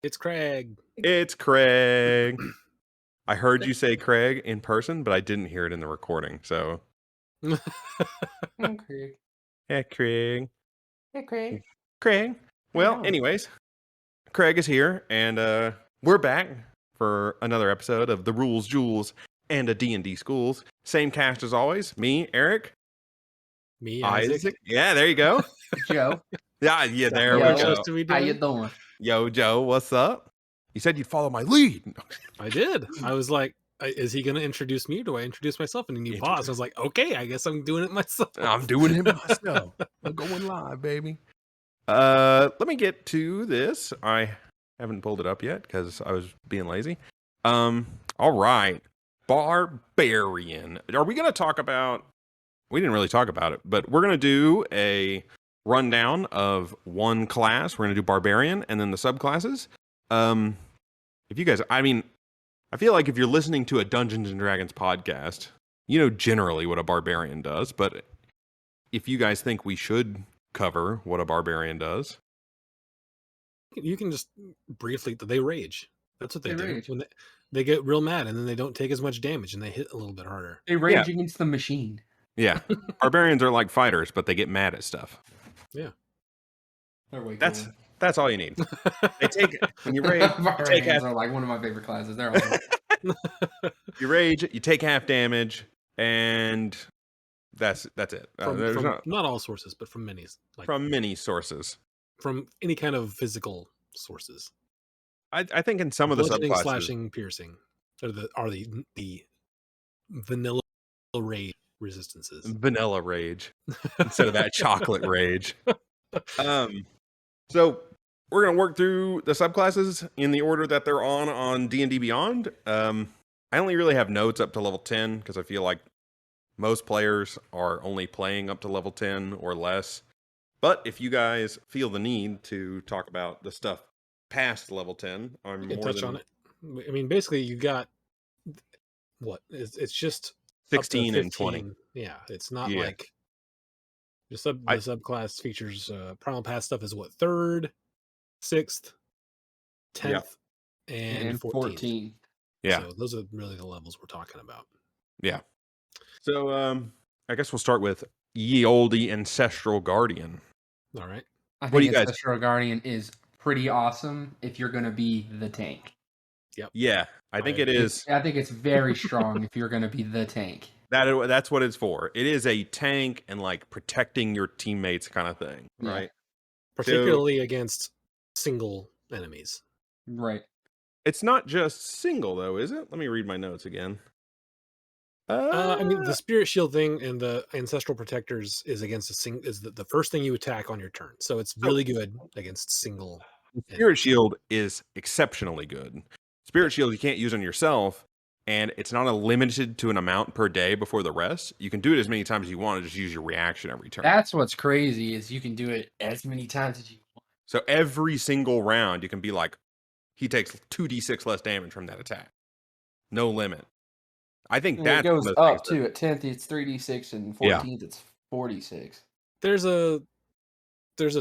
It's Craig. It's Craig. I heard you say Craig in person, but I didn't hear it in the recording. So, I'm Craig. hey, Craig. Hey, Craig. Craig. Well, anyways, Craig is here, and we're back for another episode of The Rules, Jewels, and a D&D Schools. Same cast as always. Me, Eric. Me, Isaac. Yeah, there you go. Joe. Yeah, there Yo. we go. How you doing? Yo, Joe, what's up? You said you'd follow my lead. I did. I was like, is he going to introduce me? Or do I introduce myself? And then you paused. I was like, okay, I guess I'm doing it myself. I'm doing it myself. I'm going live, baby. Let me get to this. I haven't pulled it up yet because I was being lazy. All right. Barbarian. Are we going to talk about... We didn't really talk about it, but we're going to do a rundown of one class. We're going to do Barbarian and then the subclasses. If you guys... I feel like if you're listening to a Dungeons & Dragons podcast, you know generally what a Barbarian does, but if you guys think we should cover what a Barbarian does... You can just briefly... They rage. That's what they do. Rage. When they get real mad, and then they don't take as much damage, and they hit a little bit harder. They rage against the machine. Yeah. Barbarians are like fighters, but they get mad at stuff. Yeah. That's all you need. They take when you rage. Barbarians are like one of my favorite classes. They're awesome. You rage, you take half damage, and that's it. From not all sources, but from many. From many sources. From any kind of physical sources. I think in some of the subclasses, slashing, piercing are the vanilla rage resistances. Vanilla rage instead of that chocolate rage. So we're gonna work through the subclasses in the order that they're on D&D Beyond. I only really have notes up to level 10 because I feel like most players are only playing up to level 10 or less. But if you guys feel the need to talk about the stuff past level 10, I'm more touch on it. I mean, basically, you got what? It's just 16 and 20. Yeah, it's not like the subclass features primal pass stuff is what, 3rd, 6th, 10th, and 14. Yeah. So those are really the levels we're talking about. Yeah. So I guess we'll start with ye olde Ancestral Guardian. All right. I think Ancestral Guardian is pretty awesome if you're going to be the tank. Yep. Yeah, I think it is. I think it's very strong if you're going to be the tank. That's what it's for. It is a tank and like protecting your teammates kind of thing, right? Particularly against single enemies. Right. It's not just single though, is it? Let me read my notes again. I mean, the Spirit Shield thing and the Ancestral Protectors is against is the first thing you attack on your turn. So it's really good against single. Spirit Shield is exceptionally good. Spirit Shield you can't use on yourself, and it's not limited to an amount per day before the rest. You can do it as many times as you want and just use your reaction every turn. That's what's crazy is you can do it as many times as you want. So every single round you can be like, he takes 2d6 less damage from that attack. No limit. I think that goes up too. At 10th, it's 3d6, and 14th, it's 46. There's a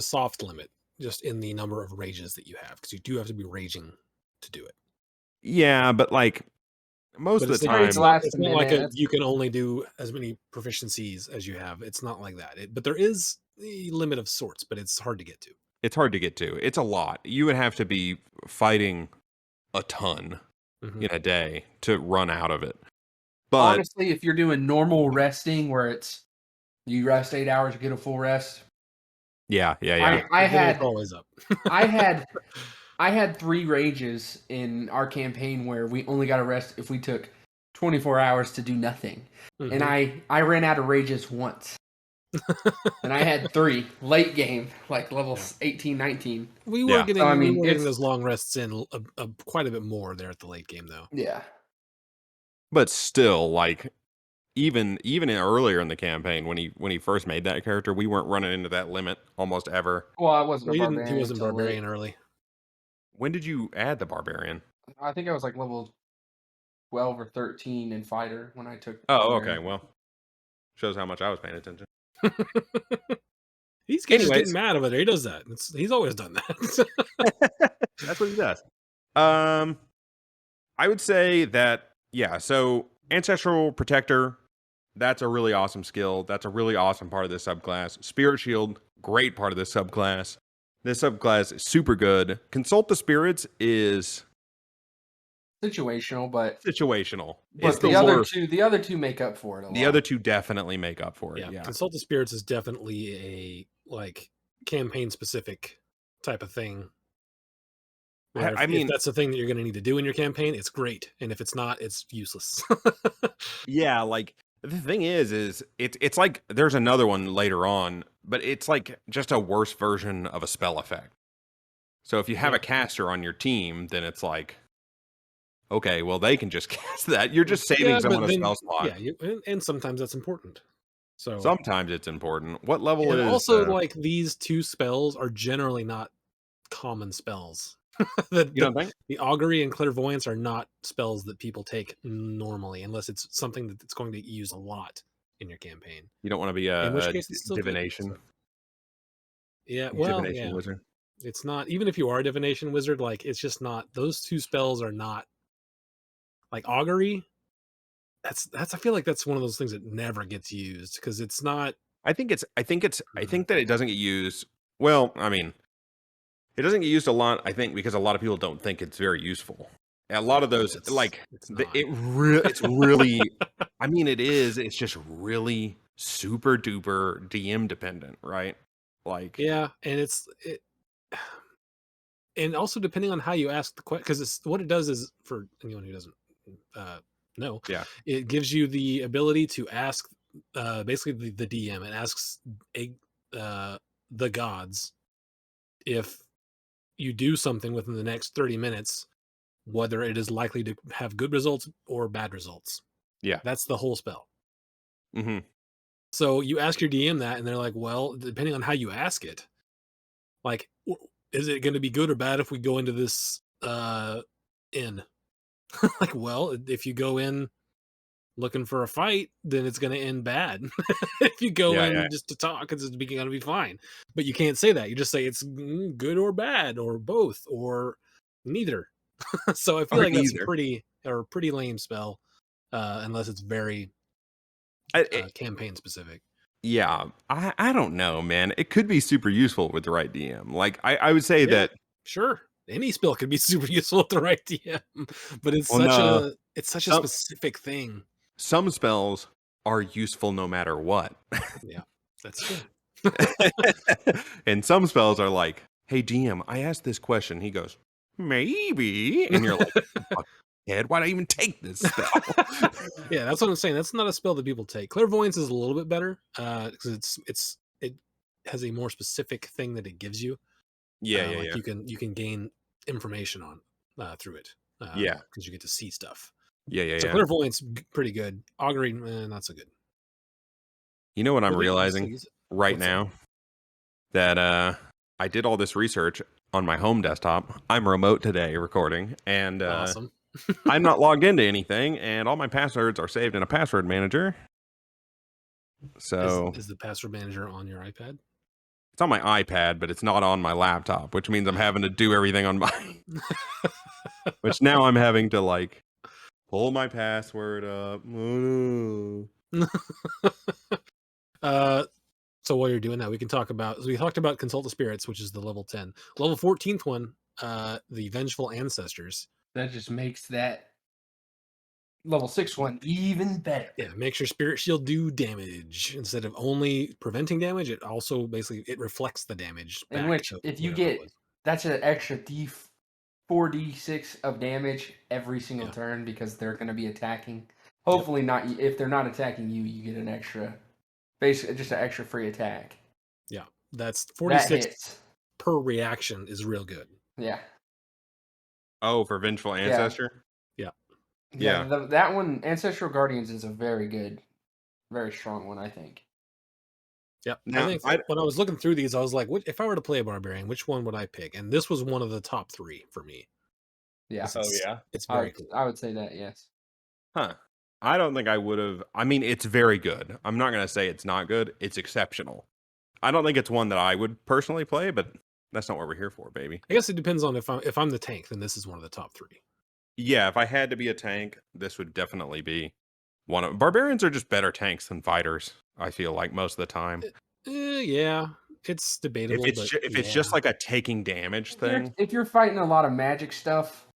soft limit just in the number of rages that you have because you do have to be raging to do it. Yeah, but like most of the time, it's not like you can only do as many proficiencies as you have. It's not like that. But there is a limit of sorts, but it's hard to get to. It's hard to get to. It's a lot. You would have to be fighting a ton in a day to run out of it. But honestly, if you're doing normal resting where it's you rest 8 hours, you get a full rest. Yeah. I had always up. I had 3 rages in our campaign where we only got a rest if we took 24 hours to do nothing. And I ran out of rages once. And I had 3 late game, like levels 18, 19. We were getting those long rests in quite a bit more there at the late game, though. Yeah. But still, like even earlier in the campaign when he first made that character, we weren't running into that limit almost ever. Well, I wasn't. He wasn't Barbarian early. When did you add the Barbarian? I think I was like level 12 or 13 in Fighter when I took. Oh, okay. Well, shows how much I was paying attention. He's getting mad over there. He does that. He's always done that. That's what he does. I would say that, so Ancestral Protector, that's a really awesome skill. That's a really awesome part of this subclass. Spirit Shield, great part of this subclass. This subclass is super good. Consult the Spirits is situational, but the other two make up for it. The other two definitely make up for it. Yeah. Consult the Spirits is definitely a campaign specific type of thing. If that's the thing that you're going to need to do in your campaign, it's great, and if it's not, it's useless. Yeah, like the thing is it's like there's another one later on, but it's like just a worse version of a spell effect. So if you have a caster on your team, then it's like, okay, well they can just cast that. You're just saving someone a spell slot. Yeah, and sometimes that's important. So sometimes it's important. What level is also like these two spells are generally not common spells. You don't think? The Augury and Clairvoyance are not spells that people take normally, unless it's something that's going to use a lot in your campaign. You don't want to be a divination. Good, so. Yeah, well, divination wizard. It's not, even if you are a divination wizard, like it's just not. Those two spells are not like Augury. That's. I feel like that's one of those things that never gets used because it's not. I think that it doesn't get used. Well, I mean, it doesn't get used a lot, I think, because a lot of people don't think it's very useful. A lot of those, it's really, I mean, it is. It's just really super duper DM dependent, right? Like, yeah, and and also depending on how you ask the question, because what it does is, for anyone who doesn't know, it gives you the ability to ask basically the DM. It asks the gods if you do something within the next 30 minutes, whether it is likely to have good results or bad results. Yeah. That's the whole spell. Mm-hmm. So you ask your DM that, and they're like, well, depending on how you ask it, like, is it going to be good or bad if we go into this inn? Like, well, if you go in looking for a fight, then it's going to end bad. If you go in just to talk, it's going to be fine. But you can't say that. You just say it's good or bad or both or neither. So I feel like that's a pretty lame spell, unless it's very campaign specific. Yeah, I don't know, man. It could be super useful with the right DM. Like I would say that sure, any spell could be super useful with the right DM, but it's such a specific thing. Some spells are useful no matter what. Yeah, that's true. And some spells are like, hey DM, I asked this question. He goes, maybe, and you're like, why'd I even take this spell? Yeah, that's what I'm saying. That's not a spell that people take. Clairvoyance is a little bit better because it has a more specific thing that it gives you. Yeah. You can gain information on through it. Because you get to see stuff. Yeah. So Clairvoyance pretty good. Augury, not so good. You know what I'm realizing right now? That I did all this research on my home desktop. I'm remote today recording, and awesome. I'm not logged into anything, and all my passwords are saved in a password manager. So is the password manager on your iPad? It's on my iPad, but it's not on my laptop, which means I'm having to do everything on my which now I'm having to like pull my password up. So while you're doing that, we talked about Consult the Spirits, which is the level 10. Level 14th one, the Vengeful Ancestors. That just makes that level 6 one even better. Yeah, makes your Spirit Shield do damage. Instead of only preventing damage, it also basically it reflects the damage. In which, if you get, that's an extra 4d6 of damage every single turn because they're going to be attacking. Hopefully not, if they're not attacking you, you get an extra, basically just an extra free attack. Yeah, that's 46 per reaction is real good. Yeah. Oh, for Vengeful Ancestor? Yeah. That one, Ancestral Guardians, is a very good, very strong one, I think. Yep. Now, I think when I was looking through these, I was like, if I were to play a Barbarian, which one would I pick? And this was one of the top 3 for me. Yeah. It's very cool. I would say that, yes. Huh. I don't think I would have. I mean, it's very good. I'm not going to say it's not good. It's exceptional. I don't think it's one that I would personally play, but that's not what we're here for, baby. I guess it depends on if I'm the tank, then this is one of the top 3. Yeah, if I had to be a tank, this would definitely be one of. Barbarians are just better tanks than fighters. I feel like most of the time. Yeah, it's debatable, but If it's just like a taking damage thing, If you're fighting a lot of magic stuff,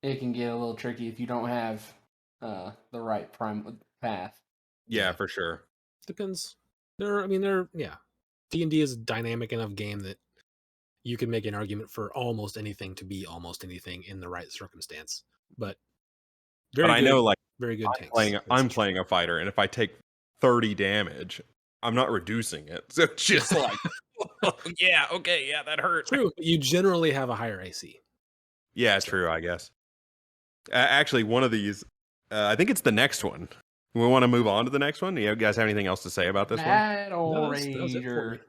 it can get a little tricky if you don't have the right prime path. yeah, for sure. Depends. Yeah. D&D is a dynamic enough game that you can make an argument for almost anything to be almost anything in the right circumstance. But But I know, like, very good tanks. I'm playing a fighter, and if I take 30 damage, I'm not reducing it. So it's just like, yeah, okay, yeah, that hurt. True. But you generally have a higher AC. Yeah, true, I guess. Actually, one of these, I think it's the next one. We want to move on to the next one. Do you guys have anything else to say about this one? Battle That was it for me. Ranger.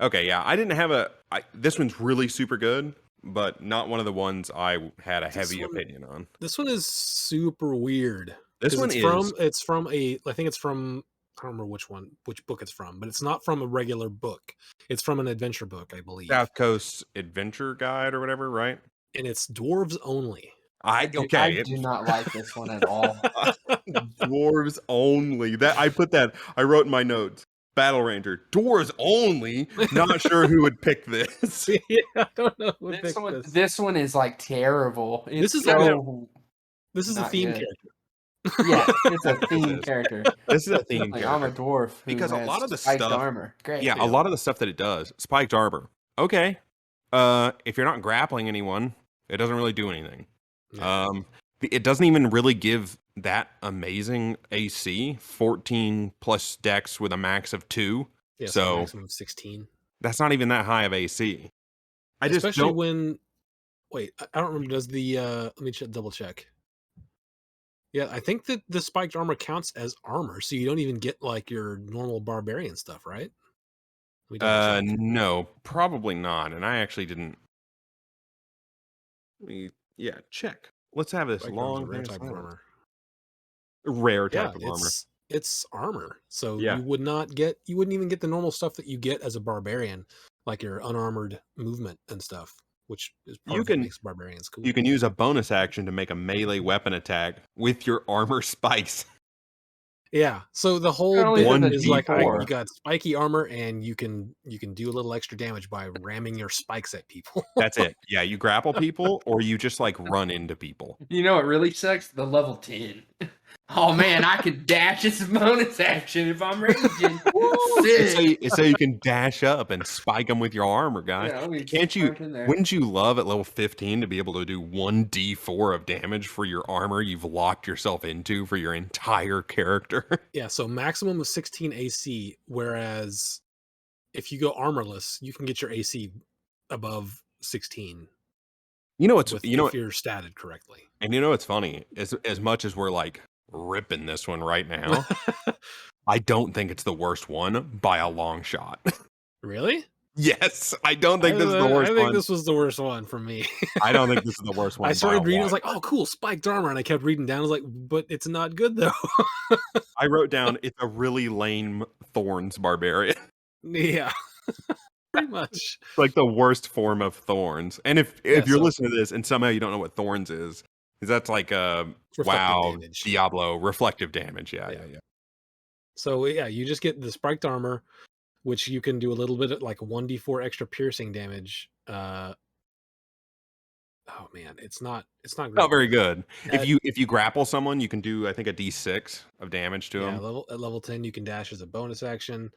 Okay, yeah, I didn't have this one's really super good, but not one of the ones I had a heavy opinion on. This one is super weird. This one it's from I think it's from, I don't remember which book it's from, but it's not from a regular book. It's from an adventure book, I believe. South Coast Adventure Guide or whatever, right? And it's dwarves only. I do not like this one at all. Dwarves only. I wrote in my notes. Battle Ranger, dwarves only. Not sure who would pick this. Yeah, I don't know who would This pick one, this. this one is like terrible. This is a theme good. character. Yeah, it's a theme character. This is a theme Like, character. I'm a dwarf because a lot of the spiked stuff, armor. Great. yeah, a lot of the stuff that it does, spiked armor. Okay, if you're not grappling anyone, it doesn't really do anything. Yeah. It doesn't even really give that amazing AC, 14 plus dex with a max of 2. Yeah, so maximum of 16. That's not even that high of AC. Especially when, wait, I don't remember. Does the let me double check. Yeah, I think that the spiked armor counts as armor, so you don't even get like your normal barbarian stuff, right? Let me double check. No, probably not. And I actually didn't. Yeah, check. Let's have this Spiked long rare type of armor. Rare type of armor. It's armor, so Yeah. you wouldn't even get the normal stuff that you get as a barbarian, like your unarmored movement and stuff, which is part of what makes barbarians cool. You can use a bonus action to make a melee weapon attack with your armor spikes. Yeah, so the whole bit is like you got spiky armor, and you can do a little extra damage by ramming your spikes at people. That's it. Yeah, you grapple people, or you just like run into people. You know what really sucks? The level 10. Oh man, I could dash as a bonus action if I'm raging. So you can dash up and spike them with your armor, guys. Yeah, can't you? Wouldn't you love at level 15 to be able to do 1d4 of damage for your armor you've locked yourself into for your entire character? Yeah, so maximum of 16 AC, whereas if you go armorless, you can get your AC above 16. If you're statted correctly. And you know what's funny? As much as we're like ripping this one right now, I don't think it's the worst one by a long shot. Really? Yes, I don't think this is the worst one. I think this was the worst one for me. I don't think this is the worst one. I started reading, I was like, oh, cool, spiked armor. And I kept reading down. I was like, but it's not good, though. I wrote down, it's a really lame Thorns barbarian. Yeah, pretty much. Like the worst form of Thorns. And if you're listening to this and somehow you don't know what Thorns is that's like damage. Diablo, reflective damage. Yeah. So, yeah, you just get the spiked armor, which you can do a little bit of like 1d4 extra piercing damage. Oh man, it's not great. Not very good. If you grapple someone, you can do I think a d6 of damage to them. At level 10 you can dash as a bonus action.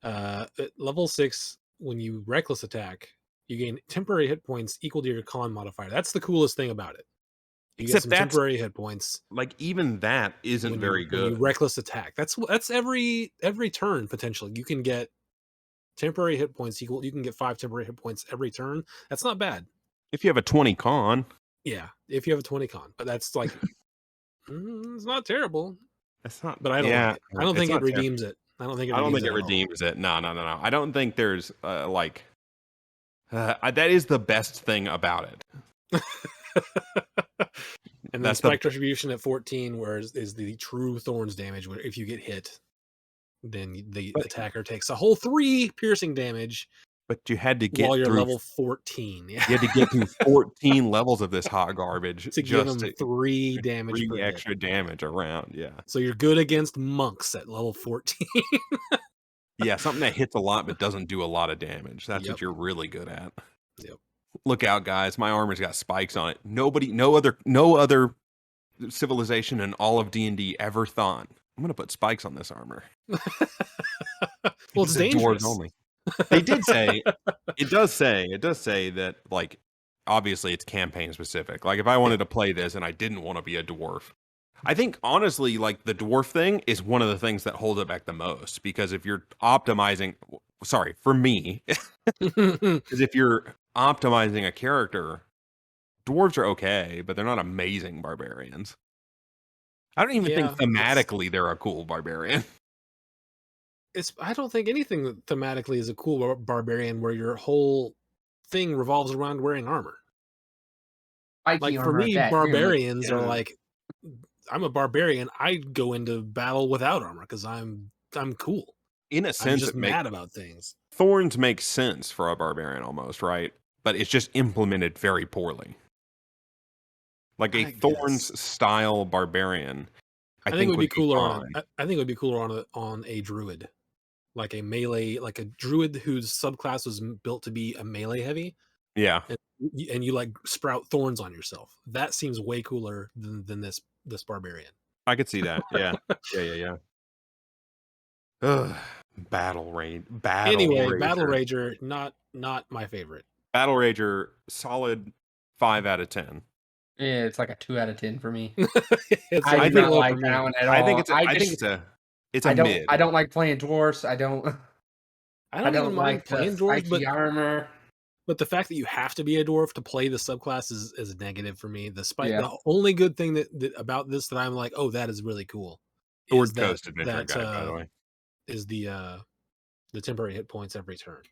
At level 6, when you reckless attack, you gain temporary hit points equal to your con modifier. That's the coolest thing about it. You get some temporary hit points. Like even that isn't very good. When you reckless attack. That's every turn potentially. You can get temporary hit points equal. You can get 5 temporary hit points every turn. That's not bad. If you have a 20 con. Yeah, if you have a 20 con. But that's like it's not terrible. It's not. But I don't like it. I don't think it redeems it. I don't think it redeems it. No. I don't think there's that is the best thing about it. And then spike distribution at 14, whereas is the true Thorns damage where if you get hit. then the attacker takes a whole 3 piercing damage But you had to while get you're through. level 14. You had to get through 14 levels of this hot garbage to give just him to 3 damage 3 per hit. extra damage around. Yeah. So you're good against monks at level 14. Yeah, something that hits a lot but doesn't do a lot of damage. That's Yep. what you're really good at. Yep. Look out, guys. My armor's got spikes on it. No other civilization in all of D&D ever thought, I'm going to put spikes on this armor. Well, it's Dwarves dangerous. only. They did say it does say that, like, obviously it's campaign specific. Like, if I wanted to play this and I didn't want to be a dwarf, I think honestly, like, the dwarf thing is one of the things that hold it back the most, because if you're optimizing, sorry, for me, because if you're optimizing a character, dwarves are okay, but they're not amazing barbarians. I don't even think thematically they're a cool barbarian. I don't think anything that thematically is a cool barbarian where your whole thing revolves around wearing armor. Like, for me, barbarians are like, I'm a barbarian. I go into battle without armor because I'm cool. In a I'm sense, just mad about things. Thorns make sense for a barbarian almost, right? But it's just implemented very poorly. Like a Thorns style barbarian, I think would be cooler fine. I think it would be cooler on a druid, like a melee, like a druid whose subclass was built to be a melee heavy. Yeah, and you like sprout thorns on yourself. That seems way cooler than this barbarian. I could see that. Yeah, yeah. Ugh, Battle Rager, not my favorite. Battle Rager, solid 5 out of 10. Yeah, it's like a 2 out of 10 for me. I do not like that one at all. I think it's a mid. I don't like playing dwarfs. I don't even mind playing dwarves, but armor. But the fact that you have to be a dwarf to play the subclass is a negative for me. The only good thing that about this that I'm like, oh, that is really cool. Sword Coast Adventure Guide, by the way, is the temporary hit points every turn.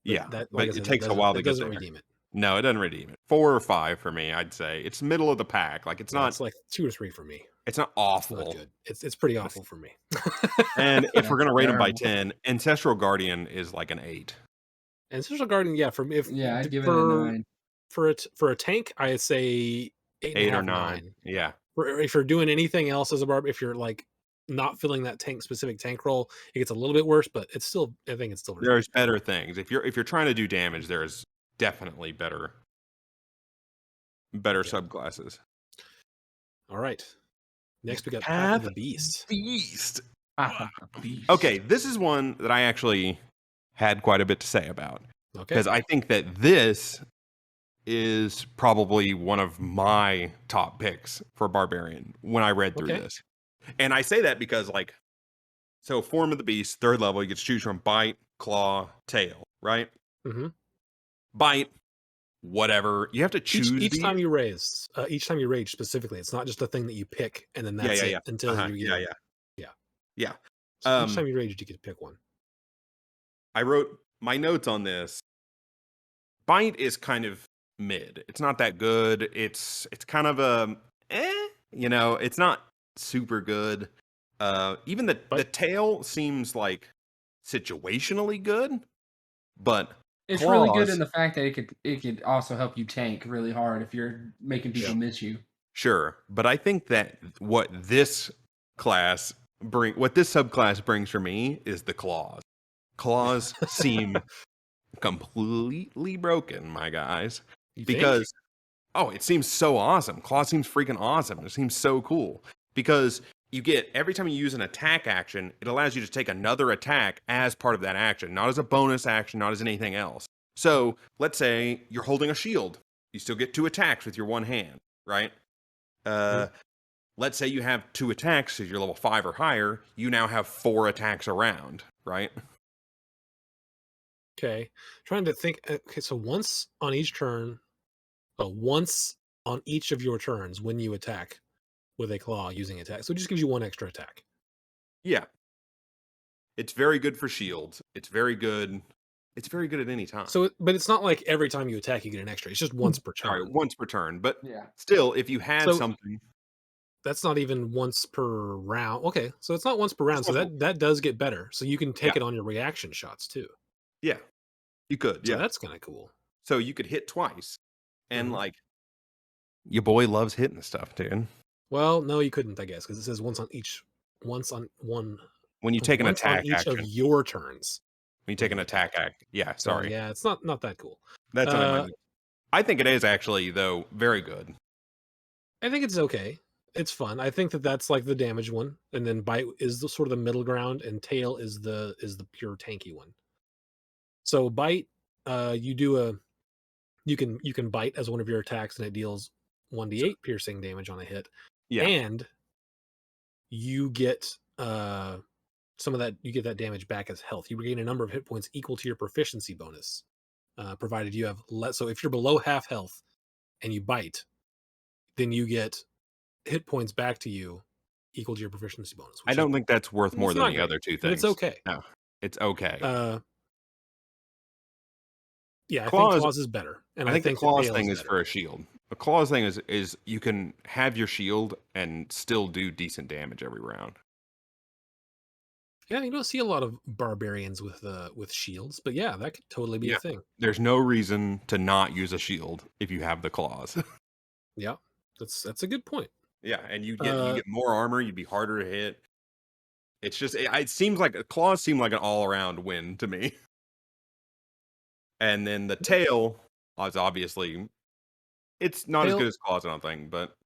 But it takes a while to get there. It doesn't redeem it. No, it doesn't redeem it. 4 or 5 for me, I'd say. It's middle of the pack. Like, it's not. It's like 2 or 3 for me. It's not awful. It's not good. It's pretty awful for me. And if we're gonna rate them by 10, Ancestral Guardian is like an 8. Ancestral Guardian, I'd give it a 9. For a tank, I'd say 8 or 9. Yeah. If you're doing anything else as a barb, if you're like not filling that specific tank role, it gets a little bit worse, but it's still. I think it's still. There's better things. If you're trying to do damage, there's definitely better subclasses. All right. Next, we got Path of the Beast. Okay, this is one that I actually had quite a bit to say about. Okay. Because I think that this is probably one of my top picks for Barbarian when I read through this. And I say that because, like, so Form of the Beast, 3rd level, you get to choose from Bite, Claw, Tail, right? Mm-hmm. Bite, whatever. You have to choose each time you raise. Each time you rage specifically, it's not just a thing that you pick and then that's it until you get Yeah. So each time you rage, you get to pick one. I wrote my notes on this. Bite is kind of mid. It's not that good. It's kind of it's not super good. Even the tail seems like situationally good, but it's really good in the fact that it could also help you tank really hard if you're making people miss you. Sure, but I think that what this subclass brings for me is the claws. Claws seem completely broken, my guys. Because it seems so awesome. Claws seems freaking awesome. It seems so cool. Because you get, every time you use an attack action, it allows you to take another attack as part of that action, not as a bonus action, not as anything else. So let's say you're holding a shield. You still get 2 attacks with your one hand, right? Let's say you have 2 attacks, if you're level 5 or higher, you now have 4 attacks around, right? Okay. Trying to think. Okay, so once on each turn, once on each of your turns when you attack with a claw using attack. So it just gives you 1 extra attack. Yeah. It's very good for shields. It's very good at any time. So, but it's not like every time you attack you get an extra. It's just once per turn. Sorry, once per turn. But still, if you had something, that's not even once per round. Okay, so it's not once per round. It's So once that does get better. So you can yeah, take it on your reaction shots too. yeah, you could, So yeah. that's kind of cool. So you could hit twice, and Mhm. like your boy loves hitting stuff, dude. Well, no, you couldn't, I guess, because it says When you take an once on attack each of action, your turns when you when take you an attack attack. act, yeah. So Sorry, yeah, it's not that cool. that's what I Uh, meant. I think it is actually though very good. I think it's okay. It's fun. I think that that's like the damage one, and then bite is the sort of the middle ground, and tail is the pure tanky one. So bite, you do a you can bite as one of your attacks, and it deals So 1d8 piercing damage on a hit, yeah, and you get some of that you get that damage back as health. You regain a number of hit points equal to your proficiency bonus, provided you have less. So if you're below half health and you bite, then you get hit points back to you equal to your proficiency bonus, I which is don't think that's worth more it's than not the great, other two but it's things. okay. No, it's okay. Uh, yeah, I think Claws. claws is better, and I I think the think that claws tail is thing is better. for a shield. The claws thing is you can have your shield and still do decent damage every round. Yeah, you don't see a lot of barbarians with shields, but yeah, that could totally be a Yeah. thing. There's no reason to not use a shield if you have the claws. Yeah, that's a good point. Yeah, and you Uh, get more armor, you'd be harder to hit. It's just it seems like claws seem like an all around win to me. And then the tail is obviously it's not as good tail, as claws, I don't think, but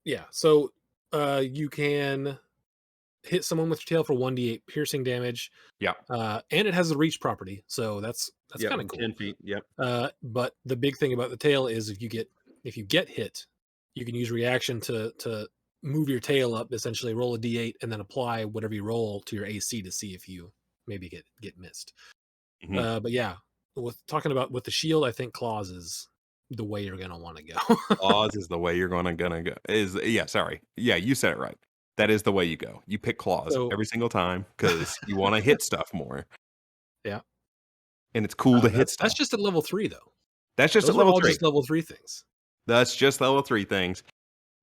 yeah. So you can hit someone with your tail for 1d8 piercing damage, yeah, and it has a reach property, so that's yeah, kind of cool. 10 feet, yep. But the big thing about the tail is if you get hit, you can use reaction to move your tail up, essentially roll a d8, and then apply whatever you roll to your AC to see if you maybe get missed. Hmm. But yeah, with talking about with the shield, I think claws is the way you're gonna want to go. Claws is the way you're gonna go. Is yeah, sorry. Yeah, you said it right. That is the way you go. You pick claws So every single time because you want to hit stuff more, yeah, and it's cool to hit that's stuff. just at level 3 though. That's just at Those are level all 3. just level 3 things. That's just level 3 things.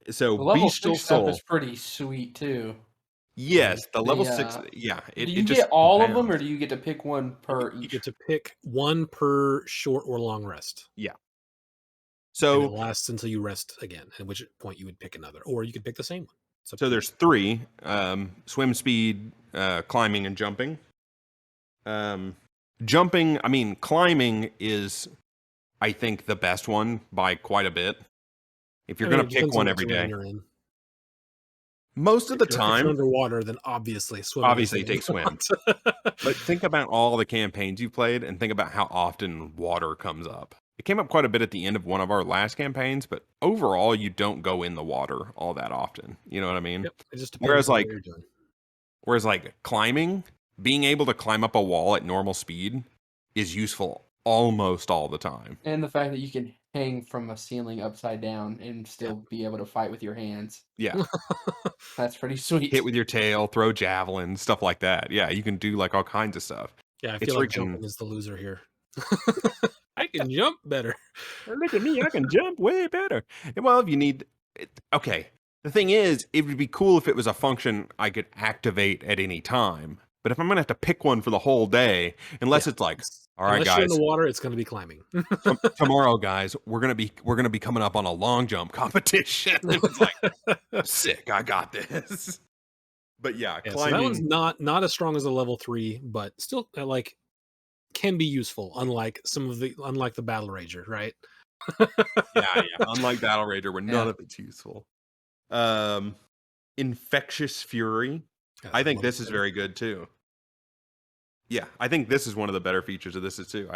So The level bestial 6 stuff soul. is pretty sweet too. Mhm. Yes, the level The 6. Yeah, do it you just get all of them, or compounds. do you get to pick one You get, per you each? get to pick one per short or long rest, Yeah. and it So lasts until you rest again. At which point you would pick another, or you could pick the same one. It's up so to you. there's 3 swim speed, climbing and jumping. Jumping, I mean climbing is I think the best one by quite a bit. If you're I mean, going it to pick depends on one what every terrain day. you're in. Most of the If you're time, underwater, then obviously swimming is the obviously way you take swim. want. But think about all the campaigns you've played and think about how often water comes up. It came up quite a bit at the end of one of our last campaigns, but overall you don't go in the water all that often. You know what I mean? Yep, it just depends Whereas on what like you're doing. whereas like climbing, being able to climb up a wall at normal speed is useful almost all the time. And the fact that you can hang from a ceiling upside down and Yeah. still be able to fight with your hands. Yeah. That's pretty Hit sweet. with your tail, throw javelins, stuff like that. Yeah, you can do like all kinds of stuff. Yeah, I feel It's like freaking jumping is the loser here. I can jump better. look at me, I can jump way better. Well, if you need okay. The thing is, it would be cool if it was a function I could activate at any time. But if I'm gonna have to pick one for the whole day, unless Yeah. it's like, all right, Unless you're in the guys, water, it's going to be climbing. tomorrow, guys, we're gonna be coming up on a long jump competition. And it's like, sick, I got this. But yeah, Yeah, so that one's climbing. not as strong as a level 3, but still like can be useful. Unlike the battle rager, right? Yeah, yeah. Unlike Battle Rager, where none Yeah. of it's useful. Um, Infectious Fury. I think Level this is 7. very good too. Yeah, I think this is one of the better features of this is too.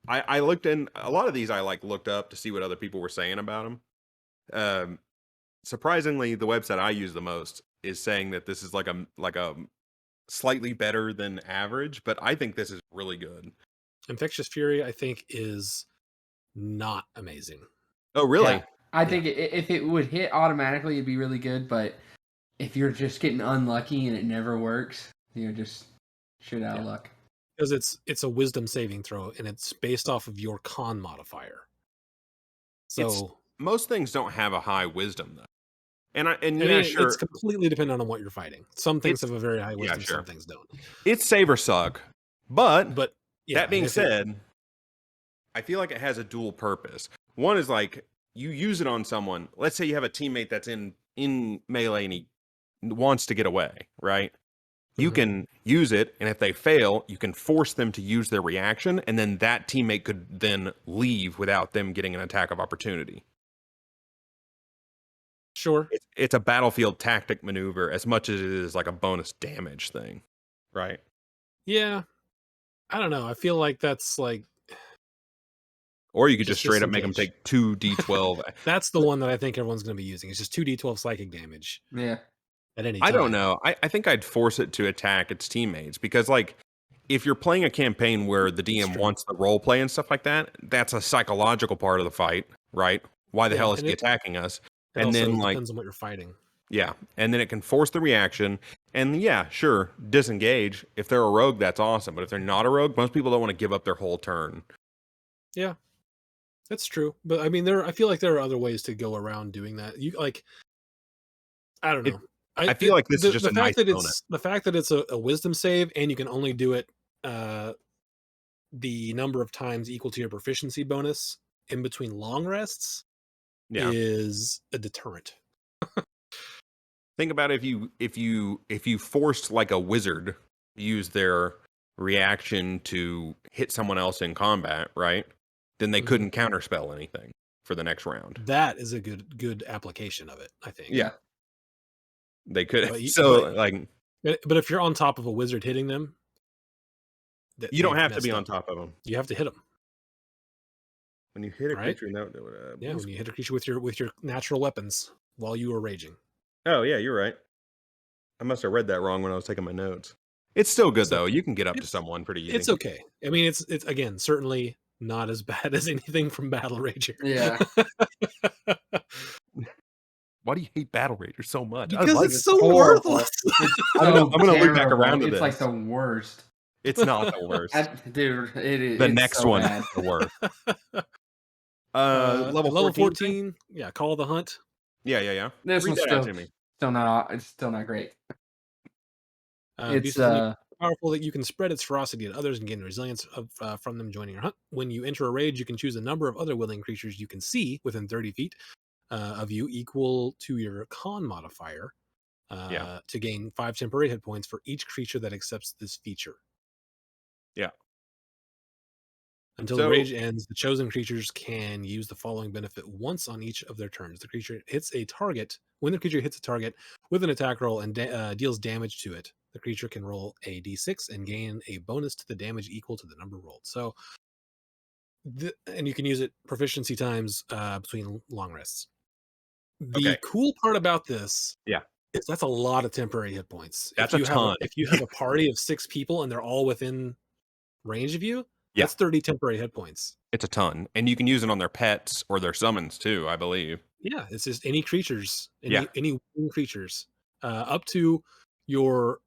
I looked in a lot of these. I like looked up to see what other people were saying about them. Surprisingly, the website I use the most is saying that this is like a slightly better than average, but I think this is really good. Infectious Fury, I think, is not amazing. Oh, Yeah. really? I Yeah. think if it would hit automatically, it'd be really good. But if you're just getting unlucky and it never works, you're just shit out Yeah. of luck. Because it's a wisdom saving throw, and it's based off of your con modifier. It's So most things don't have a high wisdom though. And I yeah, mean, it's sure. completely dependent on what you're fighting. Some things It's have a very high yeah, wisdom, some sure. things don't. It's save or suck. But But yeah, that and being if it said, I feel like it has a dual purpose. One is like you use it on someone. Let's say you have a teammate that's in melee and he wants to get away, right? You Mhm. can use it, and if they fail, you can force them to use their reaction, and then that teammate could then leave without them getting an attack of opportunity. Sure. It's a battlefield tactic maneuver as much as it is like a bonus damage thing, right? Yeah. I don't know. I feel like that's like Or you could just just straight up make them disengage. take 2d12. That's the one that I think everyone's going to be using. It's just 2d12 psychic damage Yeah. at any I don't time. know. I think I'd force it to attack its teammates because, like, if you're playing a campaign where the It's DM true. wants the role play and stuff like that, that's a psychological part of the fight, right? Why the Yeah, hell is and he it attacking us? And also then, like, depends on what you're fighting. yeah, and then it can force the reaction. And yeah, sure, disengage. If they're a rogue, that's awesome. But if they're not a rogue, most people don't want to give up their whole turn. Yeah, that's true. But I mean, I feel like there are other ways to go around doing that. You like, I don't It, know. I feel like this is just The a nice bonus. fact that it's a wisdom save and you can only do it uh the number of times equal to your proficiency bonus in between long rests Yeah. is a deterrent. Think about if you forced like a wizard use their reaction to hit someone else in combat, right? Then they Mhm. couldn't counterspell anything for the next round. That is a good application of it, I think. Yeah, Yeah. they could. But So like but if you're on top of a wizard hitting them, that you don't they've have to be messed on up. top of them. You have to hit them, When you hit a right? creature, no, Yeah, when you hit a creature with your natural weapons while you are raging. oh yeah, you're right. I must have read that wrong when I was taking my notes. It's still good So though. You can get up to it's someone pretty easy. it's okay. I mean, it's again certainly not as bad as anything from Battle Rager. Yeah. Why do you hate Battle Rager so much? I Because like. it's It's so horrible. worthless. It's I'm so gonna loop back terrible. around to It's like this. the worst. It's not the worst. Dude, The it's next so one is bad. the worst. At Level level 14 thing? 14, yeah, Call of the Hunt. Yeah. This Read one's that out to me. still not great. It's Beast is so powerful that you can spread its ferocity to others and gain resilience from them joining your hunt. When you enter a rage, you can choose a number of other willing creatures you can see within 30 feet of you, equal to your con modifier, Yeah. to gain 5 temporary hit points for each creature that accepts this feature. Yeah. Until the So rage ends, the chosen creatures can use the following benefit once on each of their turns. The creature hits a target. When the creature hits a target with an attack roll and deals damage to it, the creature can roll a d6 and gain a bonus to the damage equal to the number rolled. So, and you can use it proficiency times between long rests. The okay. cool part about this Yeah. is that's a lot of temporary hit points. That's a ton. If you have a party of 6 people and they're all within range of you, Yeah. that's 30 temporary hit points. It's a ton. And you can use it on their pets or their summons too, I believe. Yeah, it's just any creatures, Yeah. any winged creatures, up to your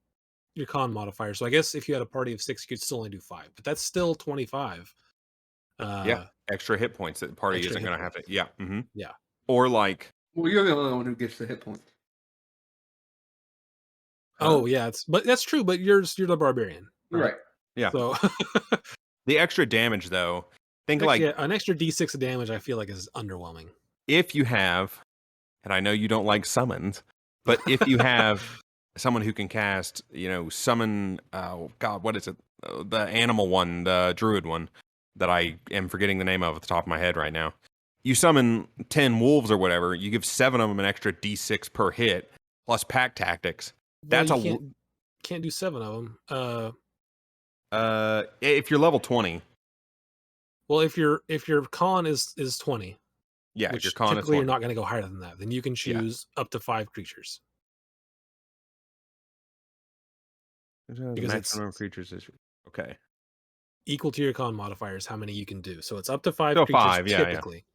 con modifier. So I guess if you had a party of 6, you could still only do 5, but that's still 25. Yeah. Extra hit points that the party Extra isn't hit going to have to. points. Yeah. Yeah. Or like. Well, you're the only one who gets the hit points. Oh yeah, but that's true. But you're the barbarian, Right. Yeah. So The extra damage though. Think actually, like an extra d6 of damage, I feel like is underwhelming. if you have, and I know you don't like summons, but if you have someone who can cast, summon, oh God, what is it? The animal one, the druid one that I am forgetting the name of at the top of my head right now. You summon 10 wolves or whatever, you give 7 of them an extra d6 per hit plus pack tactics. Well, That's you can't do 7 of them. if you're level 20. Well, if your con is 20, Yeah, if which your con is typically 20. you're not going to go higher than that, then you can choose up to 5 creatures. The Because maximum of creatures is okay. Equal to your con modifiers, how many you can do. So it's up to 5 So creatures 5, yeah. typically.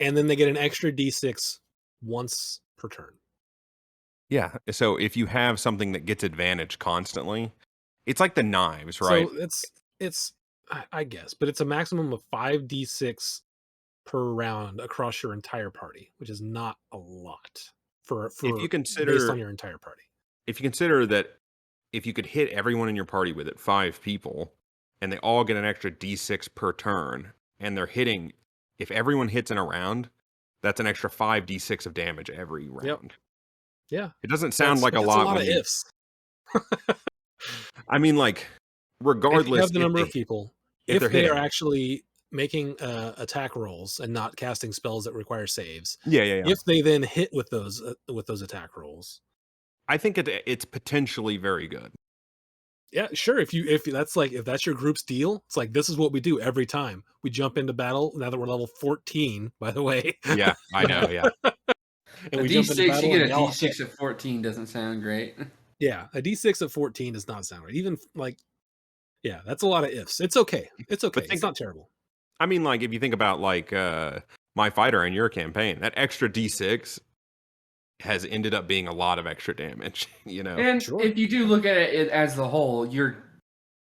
And then they get an extra d6 once per turn. Yeah. So if you have something that gets advantage constantly, it's like the knives, right? So it's I guess, but it's a maximum of 5d6 per round across your entire party, which is not a lot. for if you based on consider your entire party. if you consider that if you could hit everyone in your party with it, 5 people, and they all get an extra d6 per turn, and they're hitting, if everyone hits in a round, that's an extra 5d6 of damage every Yep. round. Yeah. It doesn't sound like a That's lot a lot when of you. ifs. I mean, like, If you regardless, have the number of people, if if they're they are hitting, actually making attack rolls and not casting spells that require saves, yeah. if they then hit with those attack rolls, I think it's potentially very good. yeah, sure. If that's your group's deal, it's like this is what we do every time we jump into battle. Now that we're level 14, by the way, Yeah, I know. Yeah, and A we jump into D6, battle you and get we a all hit. D6 at 14 doesn't sound great. Yeah, a D6 at 14 does not sound right. Even like, yeah, that's a lot of ifs. It's okay. It's okay. but It's not terrible. I mean, like, if you think about like my fighter in your campaign, that extra d6 has ended up being a lot of extra damage. And Sure. if you do look at it as the whole,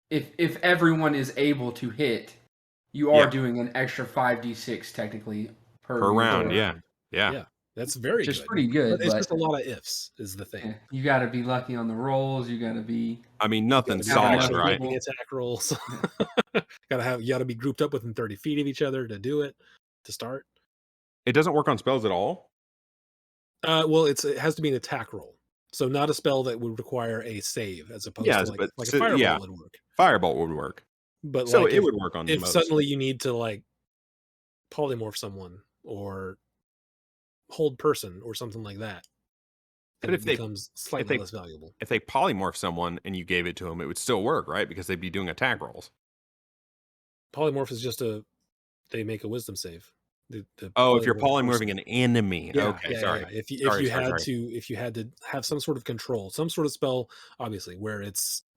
if everyone is able to hit, you are doing an extra 5d6 technically per round. Yeah. That's very which is good. pretty good. But it's just a lot of ifs is the thing. Yeah, you got to be lucky on the rolls. You got to be. I mean, You nothing's gotta be solid, enough right? making attack rolls. You gotta be grouped up within 30 feet of each other to do it to start. It doesn't work on spells at all. Well, it has to be an attack roll, so not a spell that would require a save, as opposed to like a fireball would work. Firebolt would work. But So like it would work on if most. suddenly you need to like polymorph someone or hold person or something like that, But it becomes slightly less valuable. If they polymorph someone and you gave it to them, it would still work, right? Because they'd be doing attack rolls. Polymorph is just they make a wisdom save. If you're polymorphing an enemy. Yeah, okay, sorry. Yeah. If you had to have some sort of control, some sort of spell, obviously, where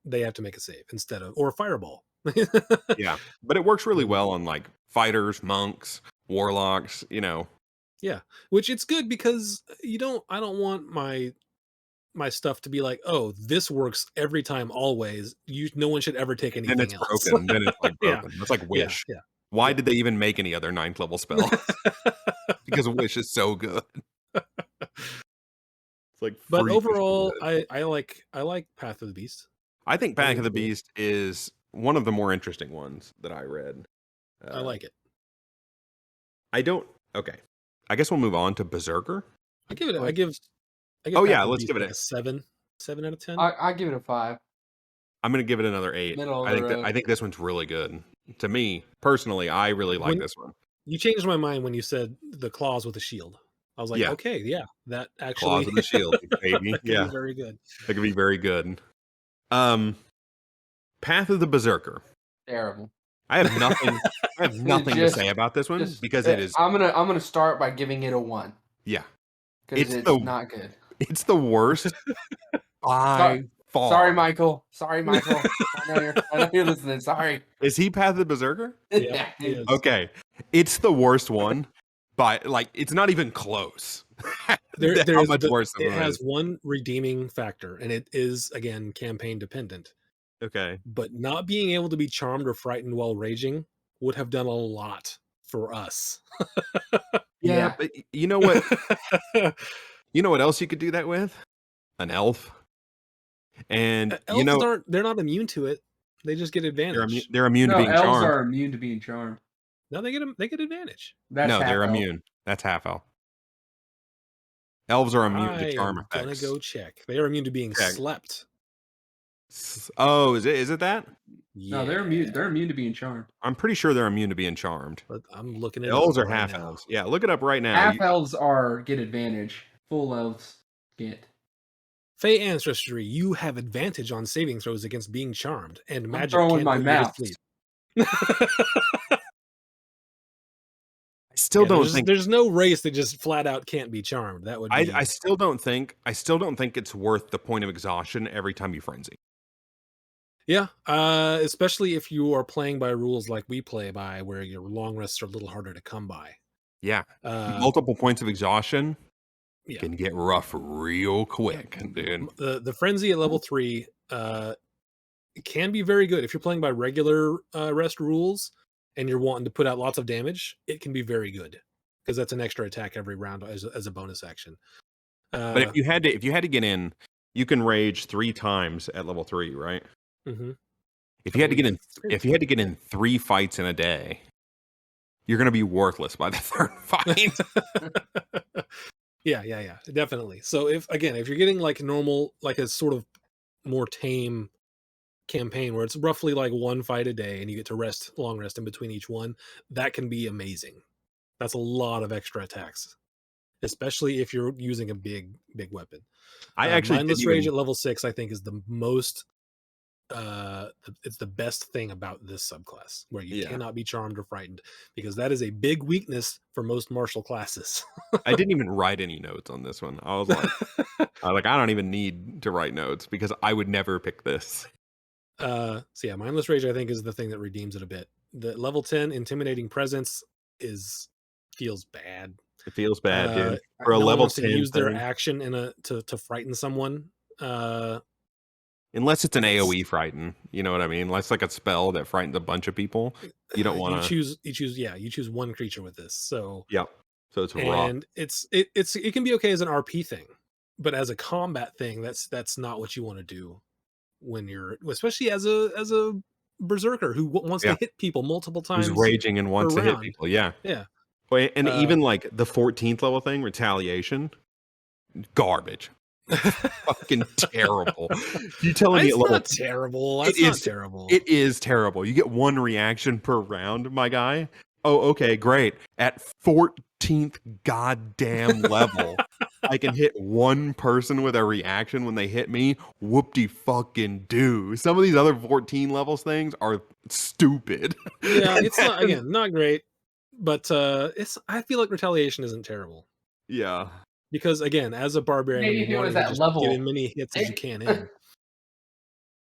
they have to make a save instead of, or a fireball. Yeah, but it works really well on like fighters, monks, warlocks. Yeah, which it's good because I don't want my stuff to be like, oh, this works every time, always. No one should ever take anything Then it's else. broken. Then it's like broken. Yeah. That's like Wish. Yeah. Why did they even make any other 9th level spell? Because Wish is so good. It's like, but overall, I like Path of the Beast. I think Path of the Beast is one of the more interesting ones that I read. I like it. Okay. I guess we'll move on to Berserker. I give let's give it a 7 out of 10. I give it a 5. I'm going to give it another 8. I think this one's really good. To me, personally, I really like this one. You changed my mind when you said the claws with the shield. I was like, okay, yeah, that actually claws with the shield, baby. Be very good. That could be very good. Path of the Berserker. Terrible. I have nothing to say about this one because it is. I'm gonna start by giving it a 1. Yeah, because it's not good. It's the worst. Sorry, Michael. I know you're listening. Sorry. Is he Path of the Berserker? Yeah, he is. Okay, it's the worst one, but like it's not even close. It has one redeeming factor, and it is again campaign dependent. Okay, but not being able to be charmed or frightened while raging would have done a lot for us. Yeah, but you know what? You know what else you could do that with? An elf. And elves they're not immune to it. They just get advantage. They're immune to being charmed. Elves are immune to being charmed. No, they get advantage. They're immune. That's half elf. Elves are immune to charm effects. I'm gonna go check. They are immune to being slept. Oh, is it that? Yeah. No, they're immune. They're immune to being charmed. I'm pretty sure they're immune to being charmed. But I'm looking at elves are half elves. Yeah, look it up right now. Half elves get advantage. Full elves get. Fey ancestry, you have advantage on saving throws against being charmed, and magic throwing my mouth. I still don't think there's no race that just flat out can't be charmed. That would be... I still don't think it's worth the point of exhaustion every time you frenzy. Yeah, especially if you are playing by rules like we play by, where your long rests are a little harder to come by. Yeah, multiple points of exhaustion can get rough real quick, dude. The frenzy at level 3 can be very good if you're playing by regular rest rules and you're wanting to put out lots of damage. It can be very good because that's an extra attack every round as a bonus action. But if you had to get in, you can rage 3 times at level 3, right? Mhm. If I you had to believe get in, if you had to get in 3 fights in a day, you're gonna be worthless by the 3rd fight. Yeah, definitely. So if you're getting like normal, like a sort of more tame campaign where it's roughly like 1 fight a day and you get to long rest in between each one, that can be amazing. That's a lot of extra attacks, especially if you're using a big weapon. I actually didn't Mindless Rage even. at level 6, I think, is the most it's the best thing about this subclass, where you Yeah, cannot be charmed or frightened, because that is a big weakness for most martial classes. I didn't even write any notes on this one. I don't even need to write notes because I would never pick this. So yeah, Mindless Rage, I think, is the thing that redeems it a bit. The level 10 Intimidating Presence feels bad. It feels bad, dude. For a No one level wants to 10 use their thing, action to frighten someone. unless it's an And it's AoE frighten, you know what I mean? Unless like a spell that frightens a bunch of people, you don't want to. you choose one creature with this. So, Yep. So it's rough. and it can be okay as an RP thing, but as a combat thing, that's not what you want to do when you're, especially as a berserker who wants to Yeah. hit people multiple Who's times raging and per wants to hit round. people? Yeah. Yeah. And Uh, even like the 14th level thing, retaliation, garbage. Fucking terrible. You telling me at it's level not terrible. it That's not is terrible. it is terrible. You get 1 reaction per round, my guy. Oh, okay, great. At 14th goddamn level, I can hit 1 person with a reaction when they hit me. Whoop-de fucking do. Some of these other 14 levels things are stupid. Yeah, And it's not, then- again, not great, but I feel like retaliation isn't terrible, yeah. because again, as a barbarian, Maybe you're if it was wanting to at just get as level, many hits as you it, can in.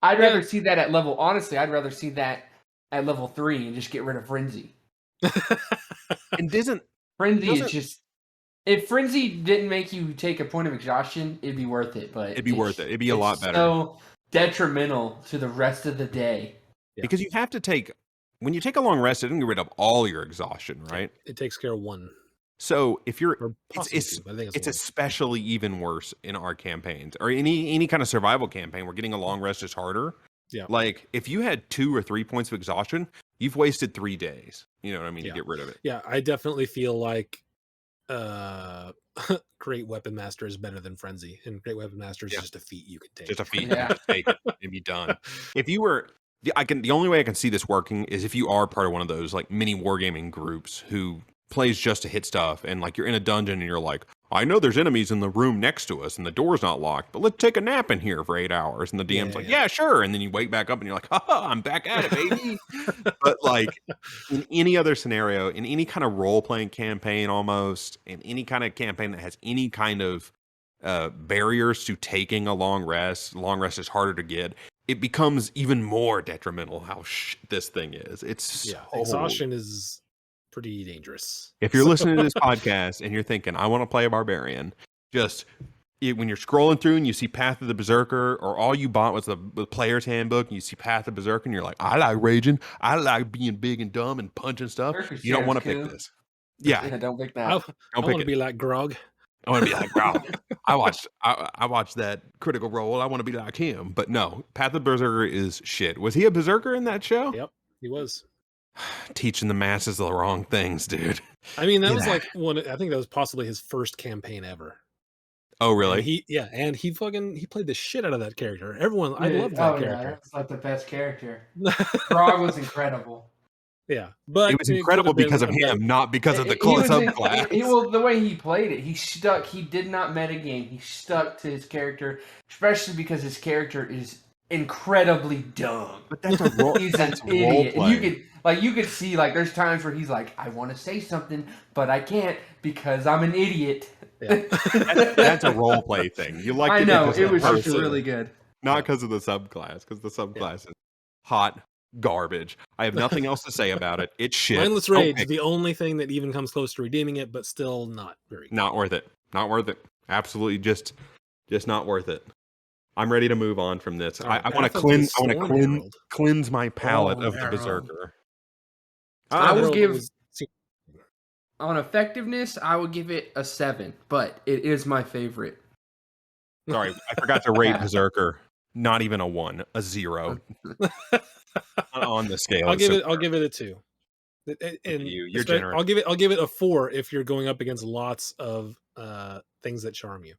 I'd Yeah. rather see that at level. Honestly, I'd rather see that at level 3 and just get rid of frenzy. And doesn't Frenzy is doesn't just, if frenzy didn't make you take a point of exhaustion, it'd be worth it. But it'd be worth it. It'd be a lot it's better. so detrimental to the rest of the day. Yeah. Because you have to take when you take a long rest, it doesn't get rid of all your exhaustion, right? It takes care of one, So if you're or possibly two, but I think it's it's one. especially even worse in our campaigns or any kind of survival campaign where getting a long rest is harder. Yeah. Like if you had 2 or 3 points of exhaustion, you've wasted 3 days. You know what I mean? Yeah. To get rid of it. Yeah, I definitely feel like Great Weapon Master is better than Frenzy, and Great Weapon Master is Yeah. just a feat you can take. Just a feat. Yeah. Just take it and be done. If you were the only way I can see this working is if you are part of one of those like mini wargaming groups who plays just to hit stuff and like you're in a dungeon and you're like, I know there's enemies in the room next to us and the door's not locked, but let's take a nap in here for 8 hours. And the DM's like, yeah, sure. And then you wake back up and you're like, haha, I'm back at it, baby. But like in any other scenario, in any kind of role playing campaign, almost in any kind of campaign that has any kind of barriers to taking a long rest is harder to get. It becomes even more detrimental how this thing is. It's Exhaustion is pretty dangerous. If you're listening to this podcast and you're thinking, I want to play a barbarian, just when you're scrolling through and you see Path of the Berserker, or all you bought was the player's handbook, and you see Path of the Berserker, and you're like, I like raging, I like being big and dumb and punching stuff. You don't want to pick this. Yeah, don't pick that. I want to be like Grog. I want to be like Grog. I watched that Critical Role. I want to be like him. But no, Path of the Berserker is shit. Was he a berserker in that show? Yep, he was. Teaching the masses the wrong things, dude. I mean, that was like I think that was possibly his first campaign ever. Oh, really? And he played the shit out of that character. Everyone, I loved that character. Yeah, that's like the best character. Grog was incredible. Yeah, but it was incredible because of him, not because of the subclass. Well, the way he played it, he stuck. He did not metagame. He stuck to his character, especially because his character is incredibly dumb. But that's a role. He's an idiot, and you could see there's times where he's like, I want to say something, but I can't because I'm an idiot. Yeah. That's a role play thing. You like? I know it was just really good. Not because of the subclass, because the subclass is hot garbage. I have nothing else to say about it. It's shit. Mindless Rage, the only thing that even comes close to redeeming it, but still not very good. Not worth it. Not worth it. Absolutely, just not worth it. I'm ready to move on from this. I want to cleanse. I want to cleanse my palate of the Berserker. I will give on effectiveness. I will give it a 7, but it is my favorite Sorry, I forgot to rate Berserker. Not even a 1, a 0 on the scale. I'll give it a 2. And You're generous. I'll give it a 4 if you're going up against lots of things that charm you.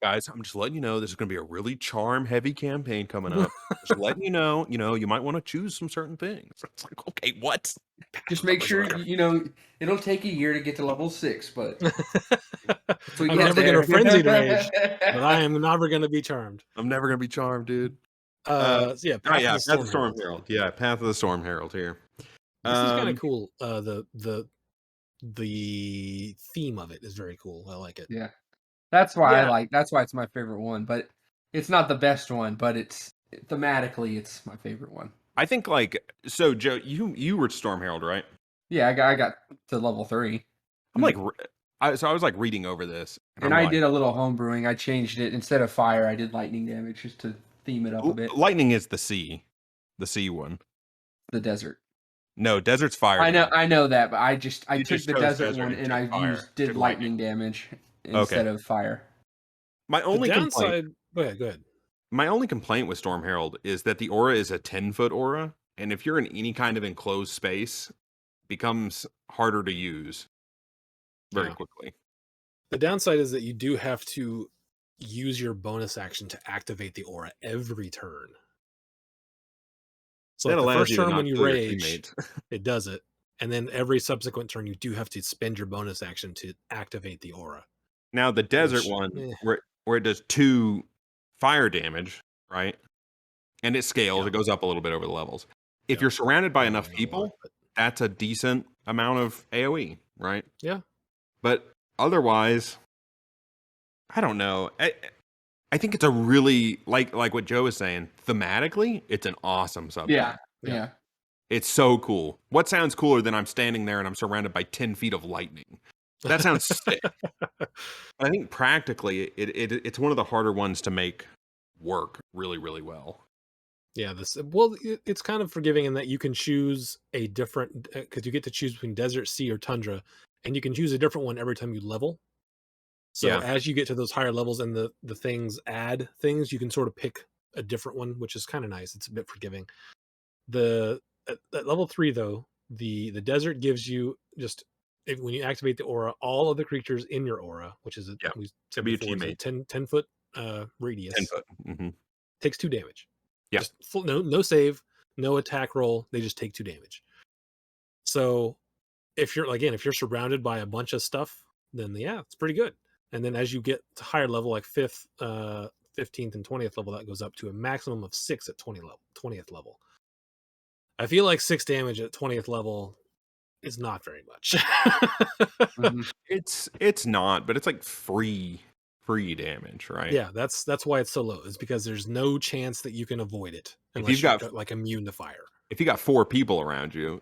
Guys, I'm just letting you know this is going to be a really charm-heavy campaign coming up. Just letting you know, you might want to choose some certain things. It's like, okay, what? Just make sure it'll take a year to get to level 6, but I'm never going to frenzied rage, but I am never going to be charmed. I'm never going to be charmed, dude. Path of the Storm Herald. Yeah, Path of the Storm Herald here. This is kind of cool. The theme of it is very cool. I like it. Yeah. That's why that's why it's my favorite one, but it's not the best one, but thematically it's my favorite one. I think so Joe, you were Storm Herald, right? Yeah, I got to level 3. I'm like I was like reading over this. And I did a little homebrewing. I changed it. Instead of fire, I did lightning damage just to theme it up a bit. Lightning is the sea one. The desert. No, desert's fire. I know that, but I took the desert one and I did lightning damage instead of fire. My only downside. Go ahead. My only complaint with Storm Herald is that the aura is a 10-foot aura, and if you're in any kind of enclosed space, it becomes harder to use very quickly. The downside is that you do have to use your bonus action to activate the aura every turn. So that the allows first you turn when you rage, it does it. And then every subsequent turn, you do have to spend your bonus action to activate the aura. Now, the desert one, where it does 2 fire damage, right? And it scales. It goes up a little bit over the levels. If you're surrounded by enough people, that's a decent amount of AoE, right? Yeah. But otherwise, I don't know. I think it's a really, like what Joe was saying, thematically, it's an awesome subject. Yeah. It's so cool. What sounds cooler than I'm standing there and I'm surrounded by 10 feet of lightning? That sounds sick. I think practically, it's one of the harder ones to make work really, really well. Yeah, it's kind of forgiving in that you can choose a different, because you get to choose between desert, sea, or tundra, and you can choose a different one every time you level. So as you get to those higher levels and the things add things, you can sort of pick a different one, which is kind of nice. It's a bit forgiving. At level 3 though, the desert gives you when you activate the aura, all of the creatures in your aura, which is we said before, 10 foot radius, 10 foot, mm-hmm. takes 2 damage. Yeah, no save, no attack roll. They just take 2 damage. So if you're surrounded by a bunch of stuff, then it's pretty good. And then as you get to higher level, like 5th, 15th, and 20th level, that goes up to a maximum of 6 at 20th level. I feel like 6 damage at 20th level is not very much. Mm-hmm. It's not, but it's like free damage, right? Yeah, that's why it's so low. Is because there's no chance that you can avoid it unless you've got like immune to fire. If you got 4 people around you,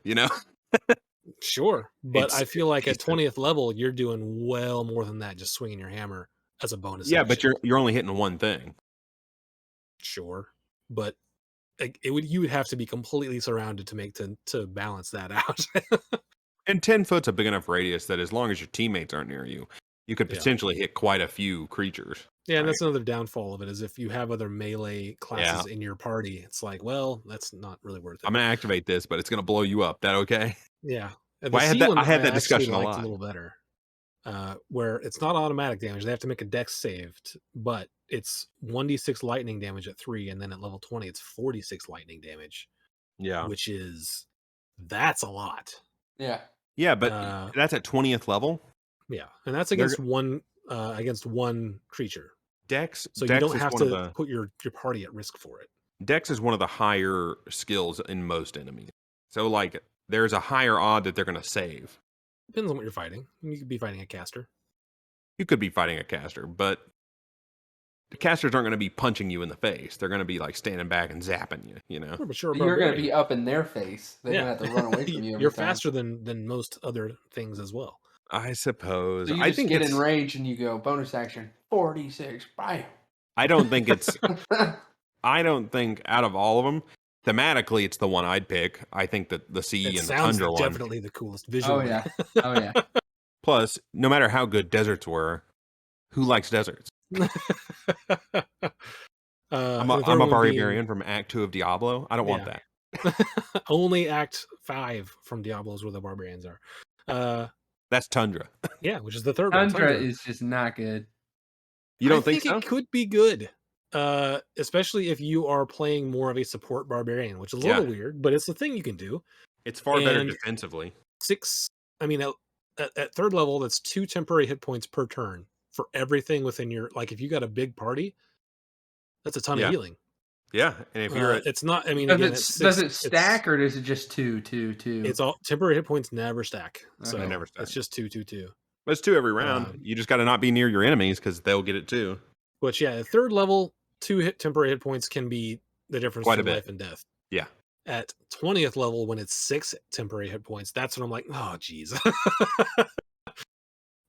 Sure, but I feel like at 20th level, you're doing well more than that, just swinging your hammer as a bonus. Yeah, action. but you're only hitting one thing. Sure, but you would have to be completely surrounded to balance that out. And 10 foot's a big enough radius that as long as your teammates aren't near you, you could potentially hit quite a few creatures. Yeah, and that's another downfall of it, is if you have other melee classes in your party, it's like, well, that's not really worth it. I'm going to activate this, but it's going to blow you up. That okay? Yeah. Well, I had that discussion a lot. A little better, where it's not automatic damage. They have to make a dex save, but it's 1d6 lightning damage at 3, and then at level 20, it's 46 lightning damage. Yeah. That's a lot. Yeah. Yeah, but that's at 20th level. Yeah, and that's against one creature. Dex. So you don't have to put your party at risk for it. Dex is one of the higher skills in most enemies. So like, there's a higher odd that they're going to save. Depends on what you're fighting. You could be fighting a caster. You could be fighting a caster, but the casters aren't going to be punching you in the face. They're going to be like standing back and zapping you. Sure, you're going to be up in their face. They're going to have to run away from you. You're faster than most other things as well. I suppose. So you just get in range and you go bonus action 46. Bye. I don't think it's. I don't think out of all of them, thematically, it's the one I'd pick. I think that the sea and the tundra one definitely the coolest visually. Oh yeah. Plus, no matter how good deserts were, Who likes deserts? I'm The third a one barbarian from Act 2 of Diablo. I don't want yeah. that. Only Act 5 from Diablo is where the barbarians are. That's Tundra. Yeah, which is the third one. Tundra is just not good. You don't I think so? it could be good. Especially if you are playing more of a support barbarian, which is a little weird, but it's a thing you can do. It's far better And defensively. 6, I mean, at third level, that's 2 temporary hit points per turn for everything within your, like, if you got a big party, that's a ton of Yeah. healing. Yeah, and if you're at, It's not, I mean, Does again, it, it's 6. does it stack or is it just two? It's all temporary hit points never stack. So Okay. They never stack. it's just 2, 2, 2. But it's 2 every round. You just got to not be near your enemies because they'll get it too. Which, yeah, at third level, 2 temporary hit points can be the difference Quite a between bit. life and death. Yeah. At 20th level, when it's 6 temporary hit points, that's when I'm like, oh, geez.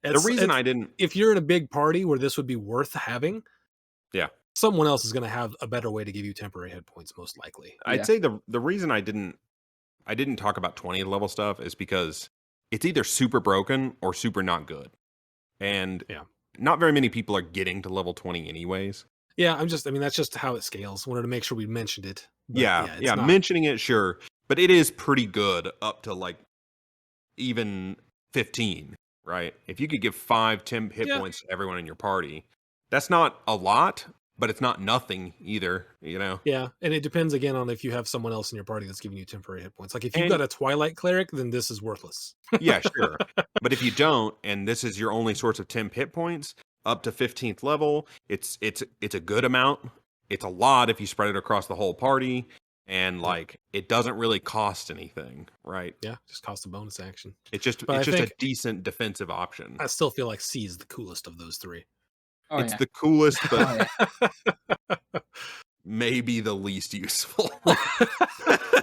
The reason I didn't, if you're in a big party where this would be worth having, yeah, someone else is going to have a better way to give you temporary hit points, most likely. I'd say the reason I didn't talk about 20th level stuff is because it's either super broken or super not good. And not very many people are getting to level 20 anyways. Yeah, I mean, that's just how it scales. Wanted to make sure we mentioned it. But yeah, mentioning it, sure. But it is pretty good up to like even 15, right? If you could give 5 temp hit points to everyone in your party, that's not a lot, but it's not nothing either, you know? Yeah, and it depends again on if you have someone else in your party that's giving you temporary hit points. Like if you've got a Twilight Cleric, then this is worthless. Yeah, sure. But if you don't, and this is your only source of temp hit points, up to 15th level, it's a good amount. It's a lot if you spread it across the whole party, and like it doesn't really cost anything, right? Yeah, just costs a bonus action. It's just a decent defensive option. I still feel like C is the coolest of those 3. Oh, it's the coolest, but maybe the least useful.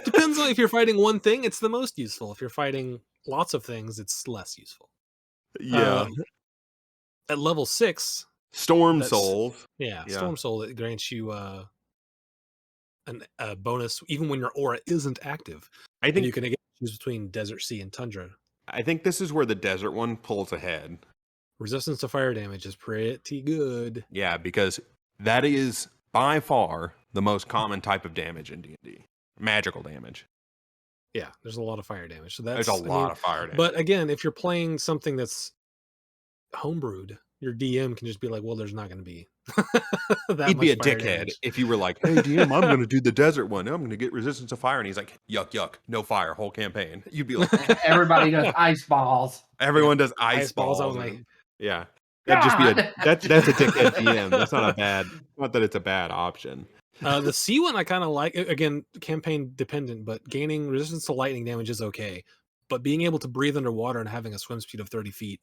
Depends on if you're fighting one thing, it's the most useful. If you're fighting lots of things, it's less useful. Yeah. At level 6, Storm Soul. Yeah, Storm Soul that grants you a bonus even when your aura isn't active. I think you can again choose between Desert, Sea, and Tundra. I think this is where the desert one pulls ahead. Resistance to fire damage is pretty good. Yeah, because that is by far the most common type of damage in D&D. Magical damage. Yeah, there's a lot of fire damage. So there's a lot of fire damage. But again, if you're playing something that's homebrewed, your DM can just be like, well, there's not going to be that He'd be a fire dickhead damage. if you were like, hey, DM, I'm going to do the desert one. I'm going to get resistance to fire. And he's like, yuck, no fire, whole campaign. You'd be like, everybody does ice balls. Everyone does ice balls. I was like, yeah. That'd just be that's a dickhead DM. That's not not that it's a bad option. The C one I kind of like. Again, campaign dependent, but gaining resistance to lightning damage is okay. But being able to breathe underwater and having a swim speed of 30 feet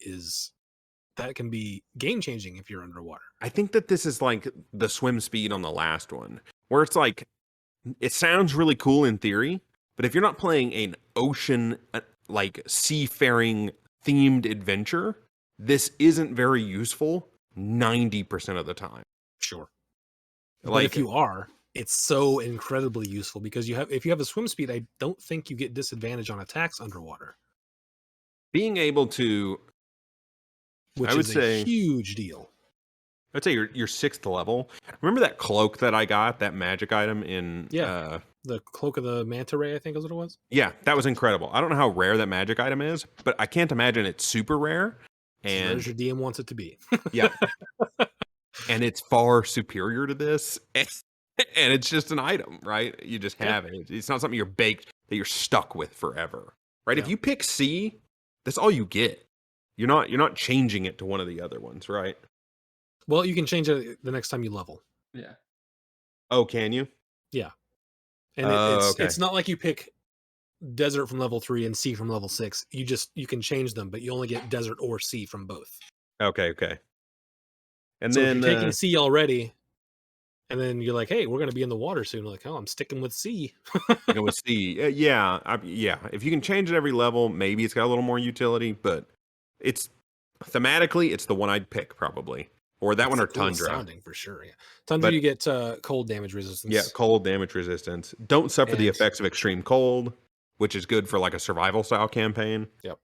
that can be game changing if you're underwater. I think that this is like the swim speed on the last one, where it's like, it sounds really cool in theory, but if you're not playing an ocean, like seafaring themed adventure, this isn't very useful 90% of the time. Sure. But if you are, it's so incredibly useful because if you have a swim speed, I don't think you get disadvantage on attacks underwater. Being able to, which is a huge deal. I'd say your 6th level. Remember that cloak that I got, that magic item in the Cloak of the Manta Ray, I think is what it was. Yeah, that was incredible. I don't know how rare that magic item is, but I can't imagine it's super rare. And as your DM wants it to be. Yeah. And it's far superior to this. And it's just an item, right? You just have it. It's not something that you're stuck with forever. Right? Yeah. If you pick C, that's all you get. You're not changing it to one of the other ones, right? Well, you can change it the next time you level. Yeah. Oh, can you? Yeah. And it's not like you pick desert from level 3 and sea from level 6. You can change them, but you only get desert or sea from both. Okay. And so then if you're taking sea already, and then you're like, hey, we're going to be in the water soon. You're like, oh, I'm sticking with sea. Go with sea. Yeah. If you can change it every level, maybe it's got a little more utility, but it's thematically, it's the one I'd pick probably. Or that one or Tundra. Sounding for sure, yeah. Tundra, you get cold damage resistance. Yeah, cold damage resistance. Don't suffer the effects of extreme cold, which is good for like a survival style campaign. Yep.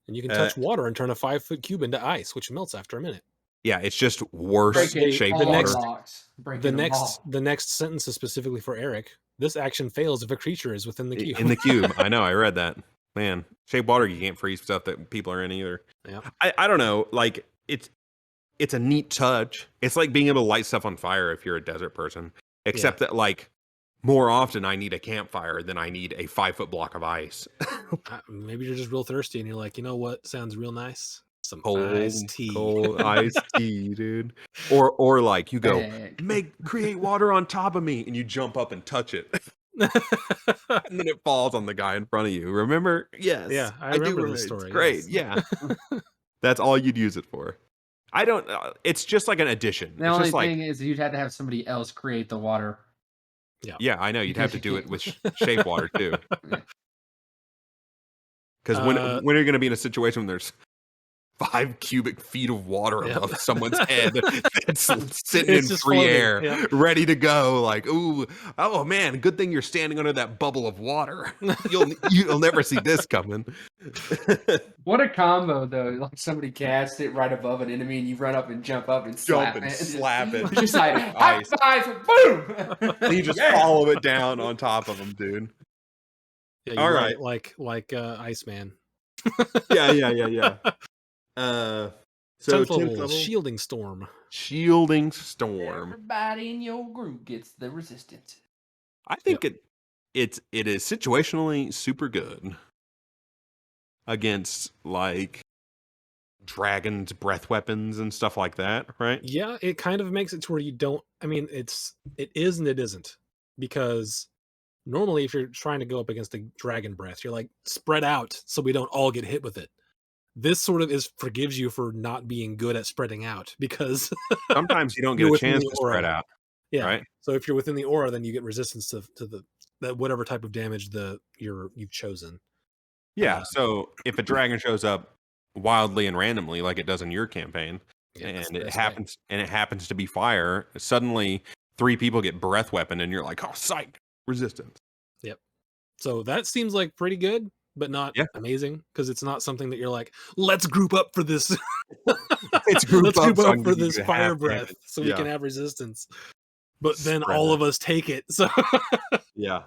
And you can touch water and turn a 5-foot cube into ice, which melts after a minute. Yeah, it's just worse Breaking shape all water. blocks. Breaking them all. The next sentence is specifically for Eric. This action fails if a creature is within the cube. In the cube. I know, I read that. Man, shape water, you can't freeze stuff that people are in either. Yeah. I don't know. Like, it's a neat touch. It's like being able to light stuff on fire if you're a desert person. Except that, like, more often I need a campfire than I need a 5-foot block of ice. Maybe you're just real thirsty and you're like, you know what sounds real nice? Some Cold iced tea. Cold iced tea, dude. Or like you go, create water on top of me, and you jump up and touch it. And then it falls on the guy in front of you. Remember? Yes. Yeah, I remember this story. It's great. Yes. Yeah. That's all you'd use it for. I don't it's just like an addition. The only thing is you'd have to have somebody else create the water. Yeah, I know. You'd have to do it with shape water too. Because when are you going to be in a situation when there's 5 cubic feet of water above someone's head that's sitting in free air, ready to go? Like, oh man, good thing you're standing under that bubble of water. You'll never see this coming. What a combo though! Like somebody casts it right above an enemy, and you run up and jump up and slap it. Just like high five, boom! And you just follow it down on top of them, dude. Yeah, all right, like Iceman. Yeah. So 10th level, Shielding Storm. Shielding Storm. Everybody in your group gets the resistance. I think it is situationally super good against like dragons, breath weapons, and stuff like that, right? Yeah, it kind of makes it to where you don't. I mean, it is and it isn't, because normally if you're trying to go up against a dragon breath, you're like spread out so we don't all get hit with it. This sort of forgives you for not being good at spreading out, because sometimes you don't get a chance to spread out. Yeah. Right? So if you're within the aura, then you get resistance to that whatever type of damage you've chosen. Yeah. So if a dragon shows up wildly and randomly, like it does in your campaign, and it happens to be fire, suddenly 3 people get breath weapon, and you're like, oh, psych, resistance. Yep. So that seems like pretty good, but not amazing, because it's not something that you're like, let's group up for this. Let's group up for this fire breath so we can have resistance. But then all of us take it. So yeah.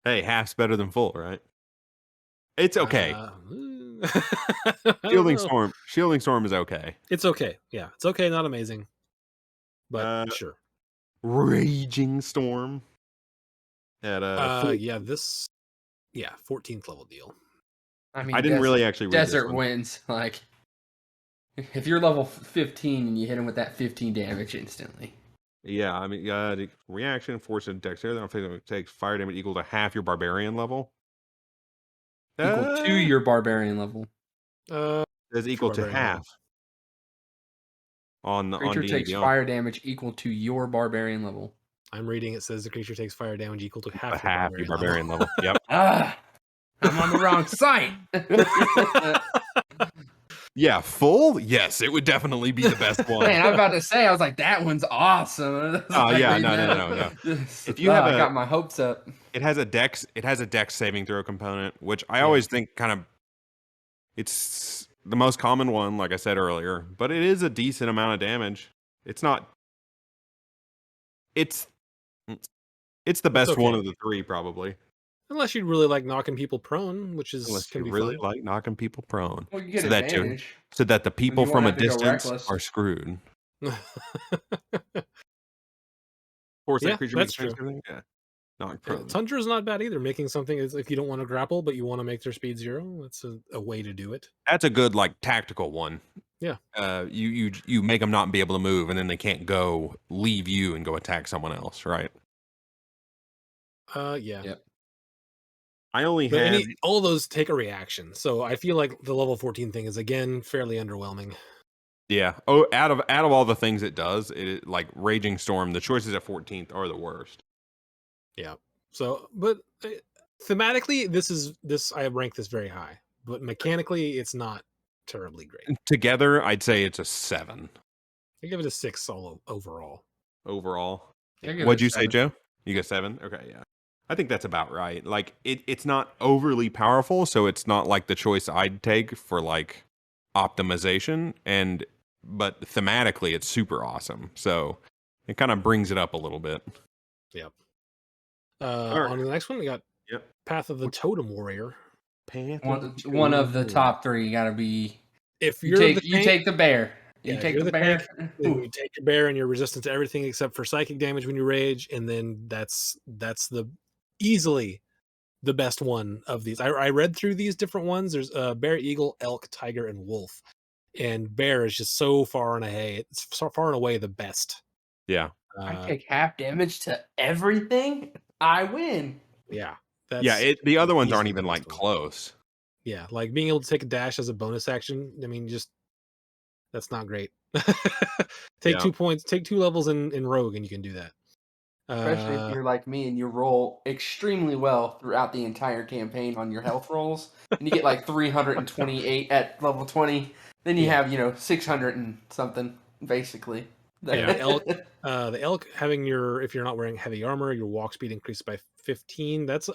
Hey, half's better than full, right? It's okay. Shielding Storm is okay. It's okay. Yeah, it's okay, not amazing. But sure. Raging Storm. At 14th level deal. I mean, I didn't really actually read Desert wins. Like, if you're level 15 and you hit him with that 15 damage instantly. Yeah, I mean, the reaction, force, and dexterity takes fire damage equal to half your barbarian level. Equal to your barbarian level. Is equal to half. On the creature takes fire damage equal to your barbarian level. I'm reading, it says the creature takes fire damage equal to half your barbarian level. Yep. I'm on the wrong site. Yeah, full? Yes, it would definitely be the best one. Man, I'm about to say, I was like, that one's awesome. Oh yeah, no. If you I got my hopes up. It has a dex saving throw component, which I always think kind of it's the most common one, like I said earlier, but it is a decent amount of damage. It's not it's the best one of the 3, probably. Unless you really like knocking people prone, which is unless you really like knocking people prone. Well, you get advantage. So that the people from a distance are screwed. Force that creature that's true. Yeah. Knock prone. Tundra is not bad either. Making something is, if you don't want to grapple, but you want to make their speed 0, that's a way to do it. That's a good like tactical one. Yeah. You make them not be able to move, and then they can't leave you and go attack someone else, right? Yeah. Yep. I only have all those take a reaction, so I feel like the level 14 thing is again fairly underwhelming. Yeah. Oh, out of all the things it does, it like Raging Storm, the choices at 14th are the worst. Yeah. So, but thematically, I rank this very high, but mechanically, it's not terribly great. Together, I'd say it's a 7. I give it a 6 overall. Overall, what'd you say, Joe? You got 7? Okay, yeah. I think that's about right. Like it's not overly powerful, so it's not like the choice I'd take for like optimization, but thematically it's super awesome. So it kind of brings it up a little bit. Yep. All right. On to the next one, we got Yep. Path of the Totem Warrior. Path of the One of the Totem. top three got to be. If You you're the take tank, the bear. yeah, You if take you're the the tank, bear. then you take your bear and you're resistant to everything except for psychic damage when you rage, and then that's the easily the best one of these. I read through these different ones. There's bear, eagle, elk, tiger, and wolf. And bear is just so far and away. It's so far and away the best. Yeah. I Uh, take half damage to everything. I win. yeah, Yeah. that's The other ones aren't easily the even best like one. close. Yeah, like being able to take a dash as a bonus action. I mean, just that's not great. Take Yeah. 2 points, take 2 levels in rogue, and you can do that. Especially if you're like me and you roll extremely well throughout the entire campaign on your health rolls, and you get like 328 at level 20, then you Yeah. have 600 and something basically. Yeah, the elk having if you're not wearing heavy armor, your walk speed increases by 15. That's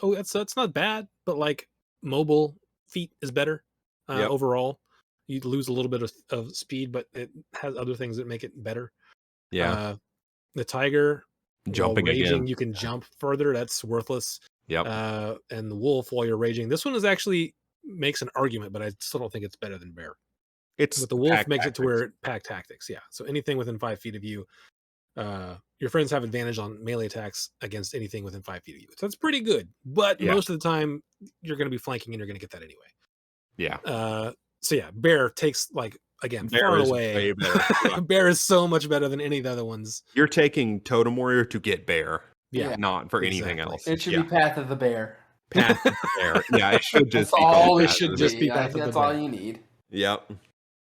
not bad, but like mobile feet is better Yep. overall. You lose a little bit of speed, but it has other things that make it better. Yeah. The tiger, while Jumping raging, again. you can jump further. That's worthless. Yep. And the wolf, while you're raging, this one is actually makes an argument, but I still don't think it's better than bear. It's But the wolf pack makes it to tactics. where pack tactics, yeah. So anything within 5 feet of you, your friends have advantage on melee attacks against anything within 5 feet of you. So that's pretty good. But Yeah. most of the time, you're going to be flanking and you're going to get that anyway. Yeah. So yeah, bear takes again Bear far and is away. way better. Yeah. Bear is so much better than any of the other ones. You're taking Totem Warrior to get bear. Yeah, Not for anything exactly. else. It should be Path of the Bear. Path of the Bear. Yeah, it should just That's be called all It it Path should of the just Bear. be Path of the That's all Bear. you need. Yep.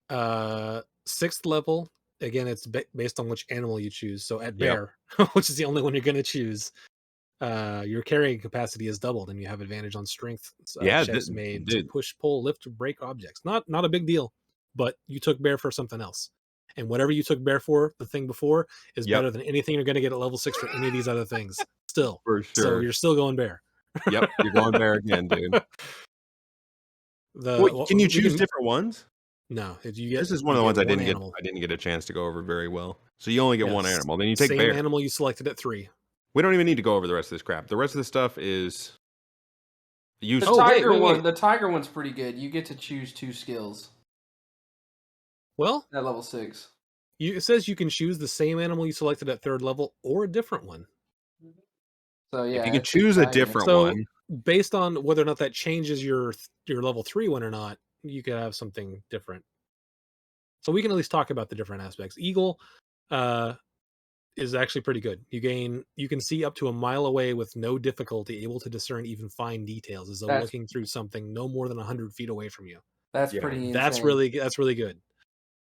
6th level. Again, it's based on which animal you choose. So at Yep. bear, which is the only one you're going to choose, your carrying capacity is doubled, and you have advantage on strength checks made to push, pull, lift, or break objects. Not a big deal, but you took bear for something else, and whatever you took bear for, the thing before, is better than anything you're going to get at level 6 for any of these other things. Still, For sure. So you're still going bear. Yep, you're going bear again, dude. Can you choose different ones? No, if you get this is one of the ones I didn't animal. get. I didn't get a chance to go over very well. So you only get one animal. Then you take same bear. animal you selected at 3. We don't even need to go over the rest of this crap. The rest of the stuff is useful. The tiger one's pretty good. You get to choose 2 skills. Well, at level 6. It says you can choose the same animal you selected at 3rd level or a different one. So yeah, if you can choose a different one. Based on whether or not that changes your level 3 one or not, you could have something different. So we can at least talk about the different aspects. Eagle is actually pretty good. You can see up to a mile away with no difficulty, able to discern even fine details, as though looking through something no more than 100 feet away from you. That's pretty insane. That's really good.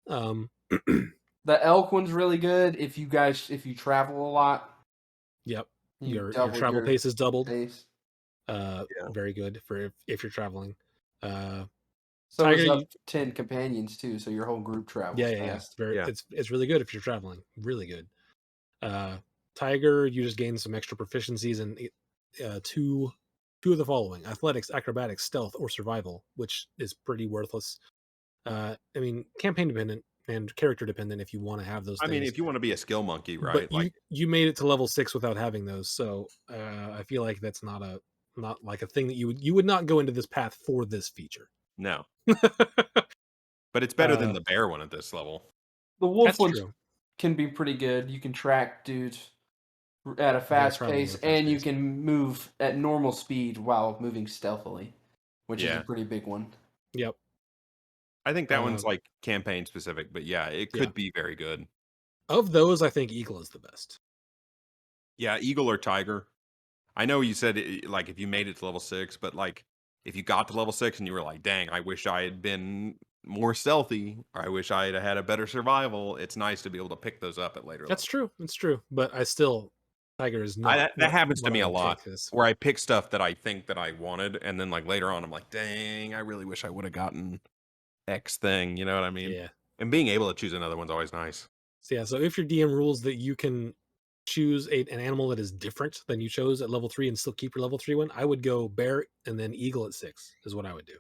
The elk one's really good if you travel a lot. Yep. Your travel pace is doubled. Very good for if you're traveling. So Tiger, it's up 10 companions too, so your whole group travels. Fast. It's really good if you're traveling. Really good. Tiger, you just gain some extra proficiencies in two of the following: athletics, acrobatics, stealth, or survival, which is pretty worthless. I mean, campaign dependent and character dependent if you want to have those things. I mean, if you want to be a skill monkey, right? But you made it to level 6 without having those, so I feel like that's not like a thing that you would not go into this path for this feature. No. But it's better than the bear one at this level. The wolf one can be pretty good. You can track dudes at a fast pace, and you can move at normal speed while moving stealthily, which is a pretty big one. Yep. I think that one's like campaign specific, but yeah, it could be very good. Of those, I think Eagle is the best. Yeah, Eagle or Tiger. I know you said like if you made it to level 6, but like if you got to level 6 and you were like, dang, I wish I had been more stealthy, or I wish I had had a better survival, it's nice to be able to pick those up at later levels. That's true. But I still, Tiger is not. That happens to me a lot, where I pick stuff that I think that I wanted, and then like later on I'm like, dang, I really wish I would have gotten X thing, you know what I mean? Yeah. And being able to choose another one's always nice. So if your DM rules that you can choose an animal that is different than you chose at level 3 and still keep your level 3 one, I would go bear and then eagle at 6 is what I would do.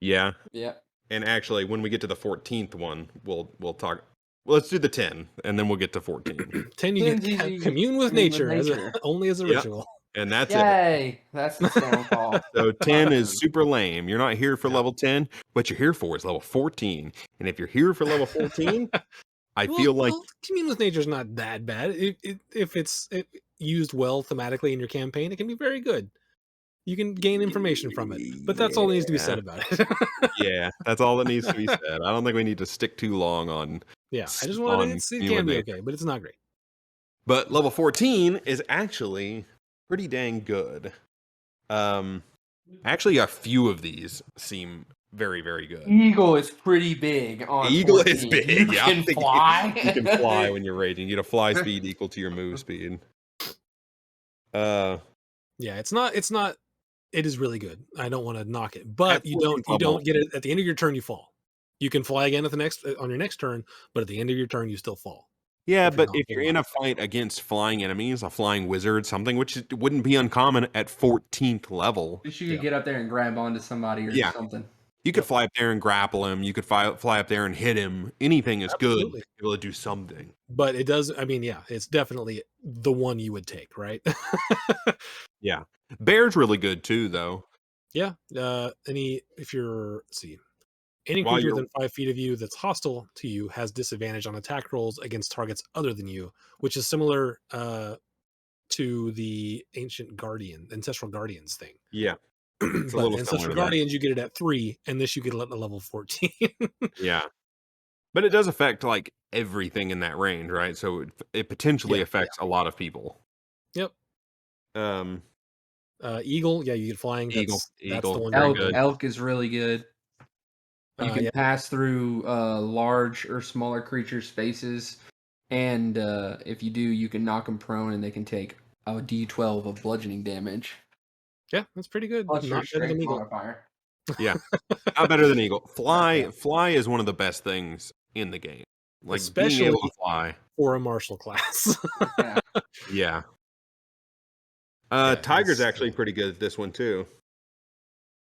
Yeah. Yeah. And actually, when we get to the 14th one, we'll talk. Well, let's do the 10, and then we'll get to 14. 10, you can commune with nature, only as a Yep. ritual. And that's it. Yay! That's the downfall. So 10 is super lame. You're not here for level 10. What you're here for is level 14. And if you're here for level 14, I feel like commune with nature is not that bad. If it's used well thematically in your campaign, it can be very good. You can gain information from it, but that's all that needs to be said about it. Yeah, that's all that needs to be said. I don't think we need to stick too long on. Yeah, I just wanted it can be okay, but it's not great. But level 14 is actually pretty dang good. Actually, a few of these seem very, very good. Eagle is pretty big on Eagle 14. is big. You can fly. You can fly when you're raging. You get a fly speed equal to your move speed. Yeah, it's not. It is really good. I don't want to knock it, but you don't get it at the end of your turn. You fall. You can fly again on your next turn, but at the end of your turn, you still fall. Yeah, but if you're in a fight against flying enemies, a flying wizard, something which wouldn't be uncommon at 14th level. You could get up there and grab onto somebody or something. You could fly up there and grapple him. You could fly up there and hit him. Anything is good. Be able to do something. But it does. I mean, yeah, it's definitely the one you would take, right? Yeah, bear's really good too, though. Yeah. If you're any creature within 5 feet of you that's hostile to you has disadvantage on attack rolls against targets other than you, which is similar to the ancestral guardians thing. Yeah. But ancestral guardians, you get it at 3, and this you get it at level 14. Yeah. But it does affect like everything in that range, right? So it potentially affects a lot of people. Yep. Eagle, yeah, you get flying. Eagle. That's the one. Elk is really good. You can pass through large or smaller creatures' spaces, and if you do, you can knock them prone, and they can take a D12 of bludgeoning damage. Yeah, that's pretty good. Plus not better than Eagle. Modifier. Yeah, not better than Eagle. Fly is one of the best things in the game. Like especially being able to fly for a martial class. Yeah. Tiger's actually pretty good at this one too.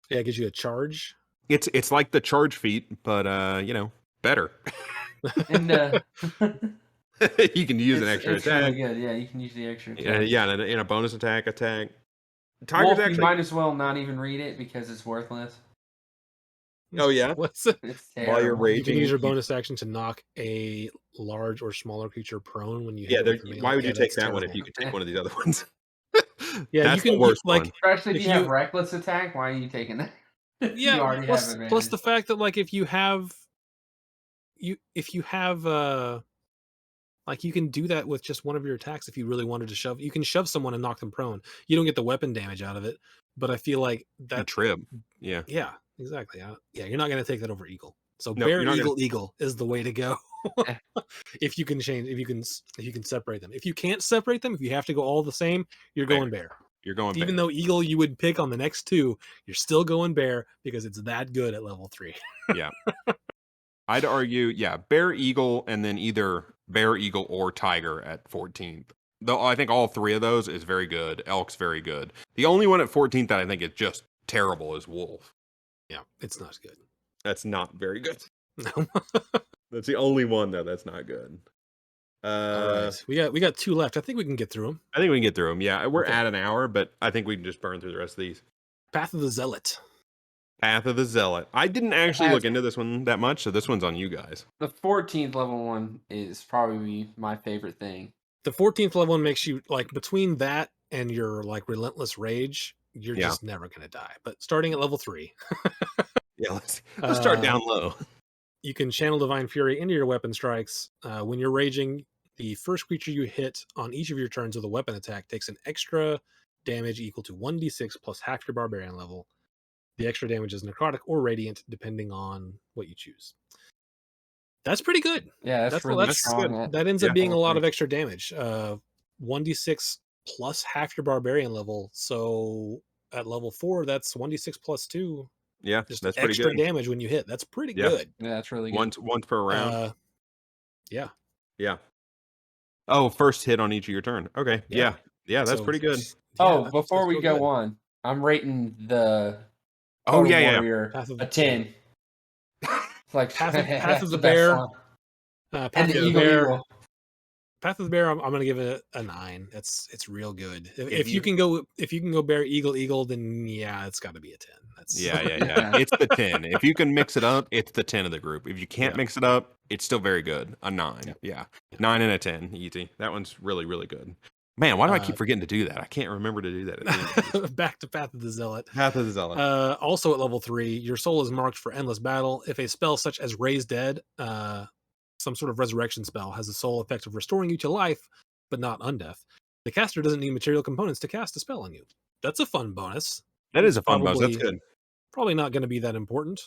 Yeah, it gives you a charge. It's like the charge feat, but better. And you can use an extra attack. Really good. Yeah, you can use the extra attack. Yeah, in a bonus attack. Tiger's actually, you might as well not even read it because it's worthless. Oh yeah, what's it? While you're raging, you can use your bonus action to knock a large or smaller creature prone when you. Why would you take that one if you could take one of these other ones? Yeah, that's you can the worst like, one. especially if you have reckless attack. Why are you taking that? Yeah, plus the fact that like if you have like you can do that with just one of your attacks if you really wanted to shove. You can shove someone and knock them prone. You don't get the weapon damage out of it, but I feel like that trib. Yeah. Yeah, exactly. Yeah, you're not going to take that over Eagle. So bear, eagle is the way to go. If you can separate them. If you can't separate them, if you have to go all the same, you're going bear. You're going even though Eagle you would pick on the next 2, you're still going bear because it's that good at level 3. Yeah. I'd argue, bear, eagle, and then either bear, eagle, or tiger at 14th. Though I think all 3 of those is very good. Elk's very good. The only one at 14th that I think is just terrible is wolf. Yeah, it's not good. That's not very good. No. That's the only one though that's not good. All right. We got 2 left. I think we can get through them. I think we can get through them. Yeah, we're at an hour, but I think we can just burn through the rest of these. Path of the Zealot. Path of the Zealot. I didn't actually look into this one that much, so this one's on you guys. The 14th level one is probably my favorite thing. The 14th level one makes you like between that and your like relentless rage, you're just never gonna die. But starting at level 3. Yeah, let's start down low. You can channel Divine Fury into your weapon strikes. When you're raging, the first creature you hit on each of your turns with a weapon attack takes an extra damage equal to 1d6 plus half your Barbarian level. The extra damage is necrotic or radiant, depending on what you choose. That's pretty good. Yeah, that's really strong. That ends up being a lot of extra damage. 1d6 plus half your Barbarian level. So at level 4, that's 1d6 plus 2. Yeah, just that's extra pretty good. damage when you hit. That's pretty good. Yeah, that's really good. Once per round. Yeah. Yeah. Oh, first hit on each of your turn. Okay. Yeah. Yeah, that's So pretty good. yeah, Oh, before that's we real go good. on, I'm rating the Oh, Totem yeah. Warrior Path of a the Bear. 10. It's like Path of that's the the best Bear. one. Path And of the the Eagle Bear. Eagle. Path of the Bear. I'm gonna give it a 9. It's real good. If you you- can go Bear Eagle, then yeah, it's got to be a 10. That's Yeah. It's the 10. If you can mix it up, it's the 10 of the group. If you can't yeah, mix it up, it's still very good. A 9. yeah. 9 and a 10. Easy. That one's really, really good. Man, why do I keep forgetting to do that? I can't remember to do that at the end of these. Back to Path of the Zealot. Path of the Zealot. Also at level 3, your soul is marked for endless battle. If a spell such as Raise Dead, some sort of resurrection spell, has the sole effect of restoring you to life, but not undeath, the caster doesn't need material components to cast a spell on you. That's a fun bonus. That is It's a fun bonus. That's good. probably not going to be that important.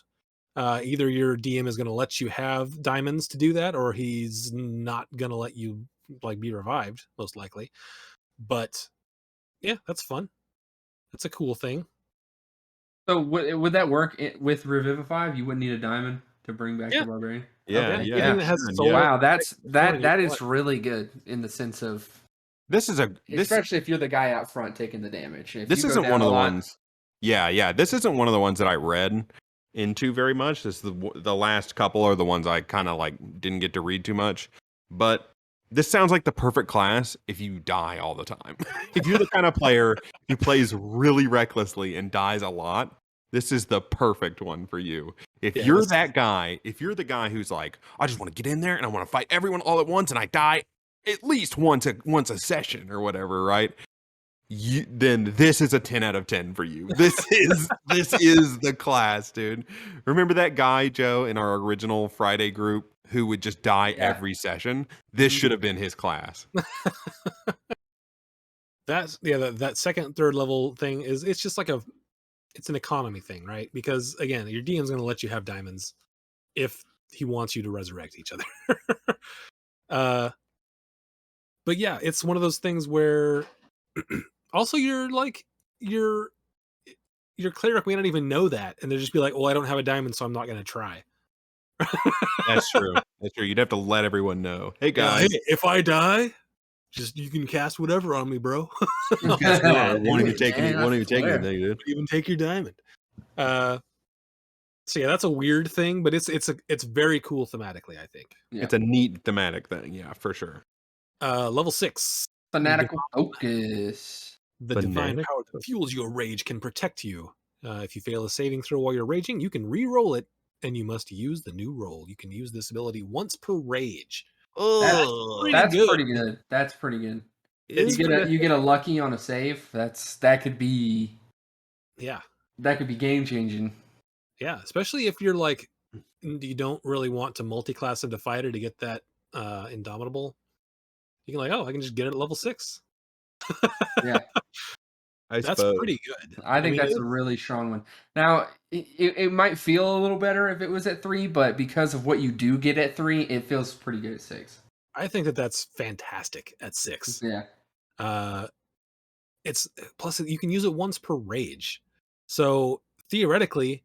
Either your DM is going to let you have diamonds to do that, or he's not going to let you like be revived, most likely. But yeah, that's fun. That's a cool thing. So would that work with Revivify? You wouldn't need a diamond to bring back Yeah. the Barbarian? Yeah, Okay. yeah. Anything that has Sure, soul. yeah. Wow, that Restoring is really good in the sense of, This especially if you're the guy out front taking the damage. If this you go isn't down one of a the lot- ones. Yeah. This isn't one of the ones that I read into very much. This is the last couple are the ones I kind of like didn't get to read too much. But this sounds like the perfect class if you die all the time. If you're the kind of player who plays really recklessly and dies a lot, this is the perfect one for you. If Yeah, you're this- that guy, if you're the guy who's like, I just want to get in there and I want to fight everyone all at once and I die at least once a session or whatever, right? Then this is a 10 out of 10 for you. This is the class, dude. Remember that guy, Joe, in our original Friday group who would just die every session? This should have been his class. That's that second, third level thing it's just like it's an economy thing, right? Because again, your DM's going to let you have diamonds if he wants you to resurrect each other. But yeah, it's one of those things where also your cleric may not even know that, and they'll just be like, "Well, I don't have a diamond, so I'm not going to try." That's true. That's true. You'd have to let everyone know. Hey Yeah, guys, hey, if I die, just you can cast whatever on me, bro. won't even take anything, dude. Even take your diamond. So yeah, that's a weird thing, but it's very cool thematically, I think. Yeah. It's a neat thematic thing, yeah, for sure. Level 6. Fanatical Focus. The divine Fanatic power that fuels your rage can protect you. If you fail a saving throw while you're raging, you can re-roll it, and you must use the new roll. You can use this ability once per rage. That's pretty good. That's pretty good. You get a lucky on a save. That could be game changing. Yeah, especially if you're like you don't really want to multi-class into fighter to get that indomitable. You can I can just get it at level 6. Yeah. That's pretty good. I think that's a really strong one. Now, it might feel a little better if it was at 3, but because of what you do get at 3, it feels pretty good at 6. I think that's fantastic at 6. Yeah. It's plus you can use it once per rage. So theoretically,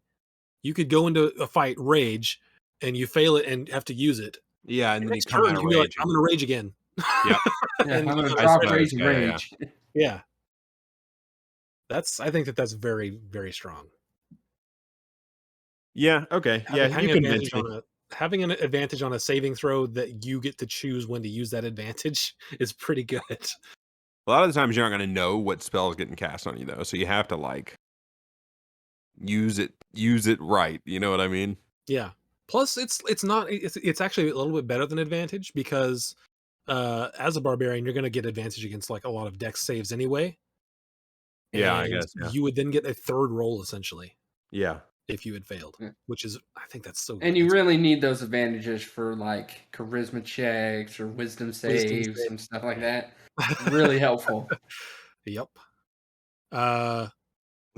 you could go into a fight rage and you fail it and have to use it. Yeah, and then you Next come turn, out of you can be like, rage. I'm gonna rage again. Yep. Yeah, And I'm gonna you drop know, rage and rage. Yeah. I think that's very, very strong. Yeah, okay. Yeah, you convinced me. Having an advantage on a saving throw that you get to choose when to use that advantage is pretty good. A lot of the times you're not going to know what spell is getting cast on you though, so you have to like use it right. You know what I mean? Yeah. Plus, it's actually a little bit better than advantage because as a barbarian, you're going to get advantage against like a lot of dex saves anyway. Yeah, I And guess. Yeah. you would then get a third roll essentially Yeah. if you had failed, which is I think that's so good. And you really need those advantages for like charisma checks or wisdom saves and stuff like that. Really helpful. Yep.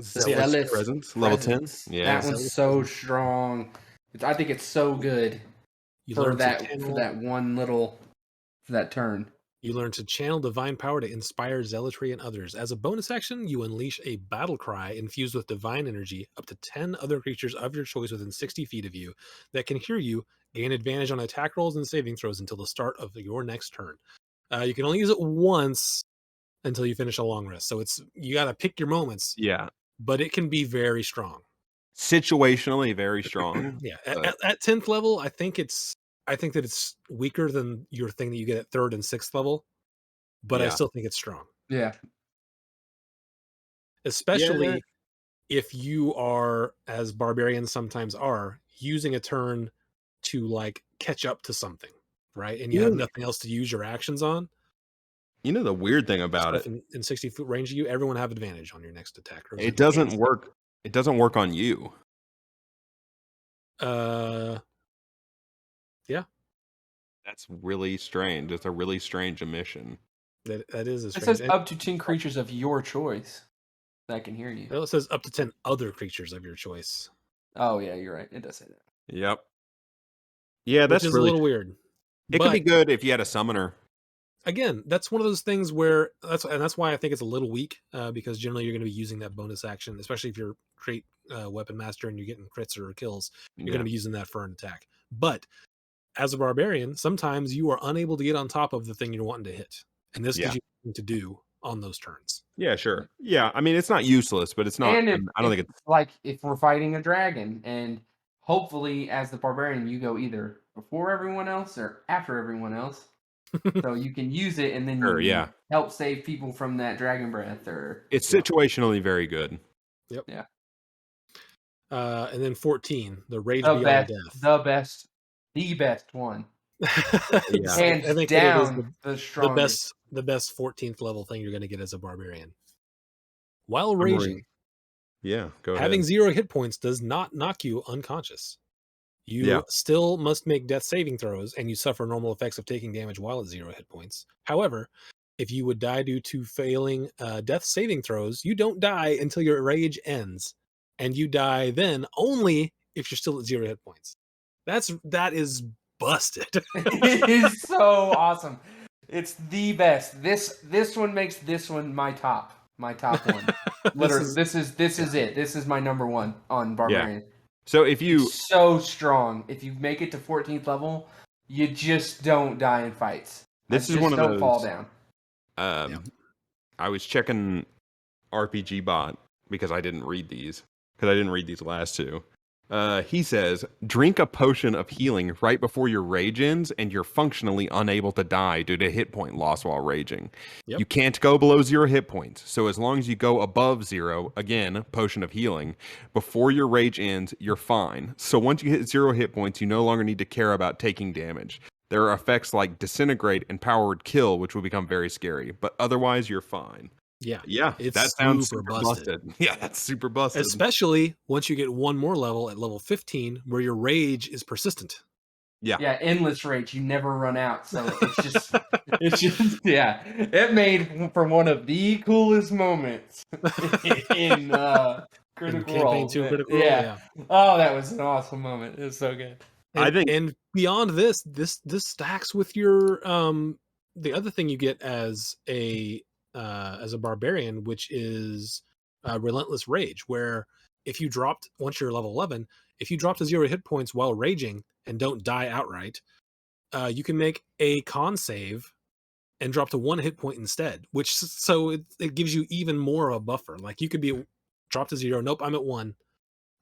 Zealous presence level 10. Yeah. That one's so strong. I think it's so good for that one little for that turn. You learn to channel divine power to inspire zealotry in others. As a bonus action, you unleash a battle cry infused with divine energy. Up to 10 other creatures of your choice within 60 feet of you that can hear you gain advantage on attack rolls and saving throws until the start of your next turn. You can only use it once until you finish a long rest. So you got to pick your moments, Yeah. but it can be very strong. Situationally very strong. Yeah. But At 10th level, I think that it's weaker than your thing that you get at 3rd and 6th level, but I yeah. still think it's strong. Yeah. Yeah. Especially if you are, as barbarians sometimes are, using a turn to like catch up to something, right? And you have nothing else to use your actions on. You know the weird thing about Stuff it, in 60-foot range of you, everyone have advantage on your next attack. Or it doesn't work. It doesn't work on you. Yeah, That's really strange. It's a really strange omission. that is a It strange. says up to 10 creatures of your choice that can hear you. It says up to 10 other creatures of your choice, Oh yeah, you're right. It does say that. Yep. Yeah, which that's is a really. little weird. It could be good if you had a summoner. Again, that's one of those things where that's why I think it's a little weak, because generally you're going to be using that bonus action, especially if you're great weapon master and you're getting crits or kills. You're going to be using that for an attack. But as a barbarian, sometimes you are unable to get on top of the thing you're wanting to hit, and this gives you something to do on those turns. Yeah, sure. Yeah, I mean it's not useless, but it's not. And I don't think it's like if we're fighting a dragon, and hopefully as the barbarian you go either before everyone else or after everyone else, so you can use it and then sure. you Yeah, help save people from that dragon breath. Or it's situationally very good. Yep. Yeah. And then 14, the Rage the Beyond best, the best one. Yeah. Hands I think down, that it is the strongest. the best 14th level thing you're going to get as a barbarian. While I'm raging, Yeah, go having ahead. 0 hit points does not knock you unconscious. You still must make death saving throws, and you suffer normal effects of taking damage while at 0 hit points. However, if you would die due to failing death saving throws, you don't die until your rage ends, and you die then only if you're still at 0 hit points. That is busted. It is so awesome. It's the best. This one makes this one my top one. Literally, this is it. This is my number one on Barbarian. So if you It's so strong. If you make it to 14th level, you just don't die in fights. This is just one of don't those fall down. I was checking RPG Bot because I didn't read these last two. He says, drink a potion of healing right before your rage ends, and you're functionally unable to die due to hit point loss while raging. Yep. You can't go below 0 hit points. So as long as you go above 0, again, potion of healing, before your rage ends, you're fine. So once you hit 0 hit points, you no longer need to care about taking damage. There are effects like disintegrate and powered kill, which will become very scary, but otherwise you're fine. Yeah, it's that sounds super busted. Yeah, that's super busted. Especially once you get one more level at level 15, where your rage is persistent. Yeah, endless rage. You never run out. So it's just yeah. It made for one of the coolest moments in Critical Role. Critical Role, yeah. Oh, that was an awesome moment. It was so good. And, I think, and beyond this stacks with your the other thing you get as a barbarian, which is relentless rage, where if you dropped once you're level 11, if you drop to 0 hit points while raging and don't die outright, you can make a con save and drop to 1 hit point instead, which so it gives you even more of a buffer. Like you could be drop to 0, nope, I'm at 1,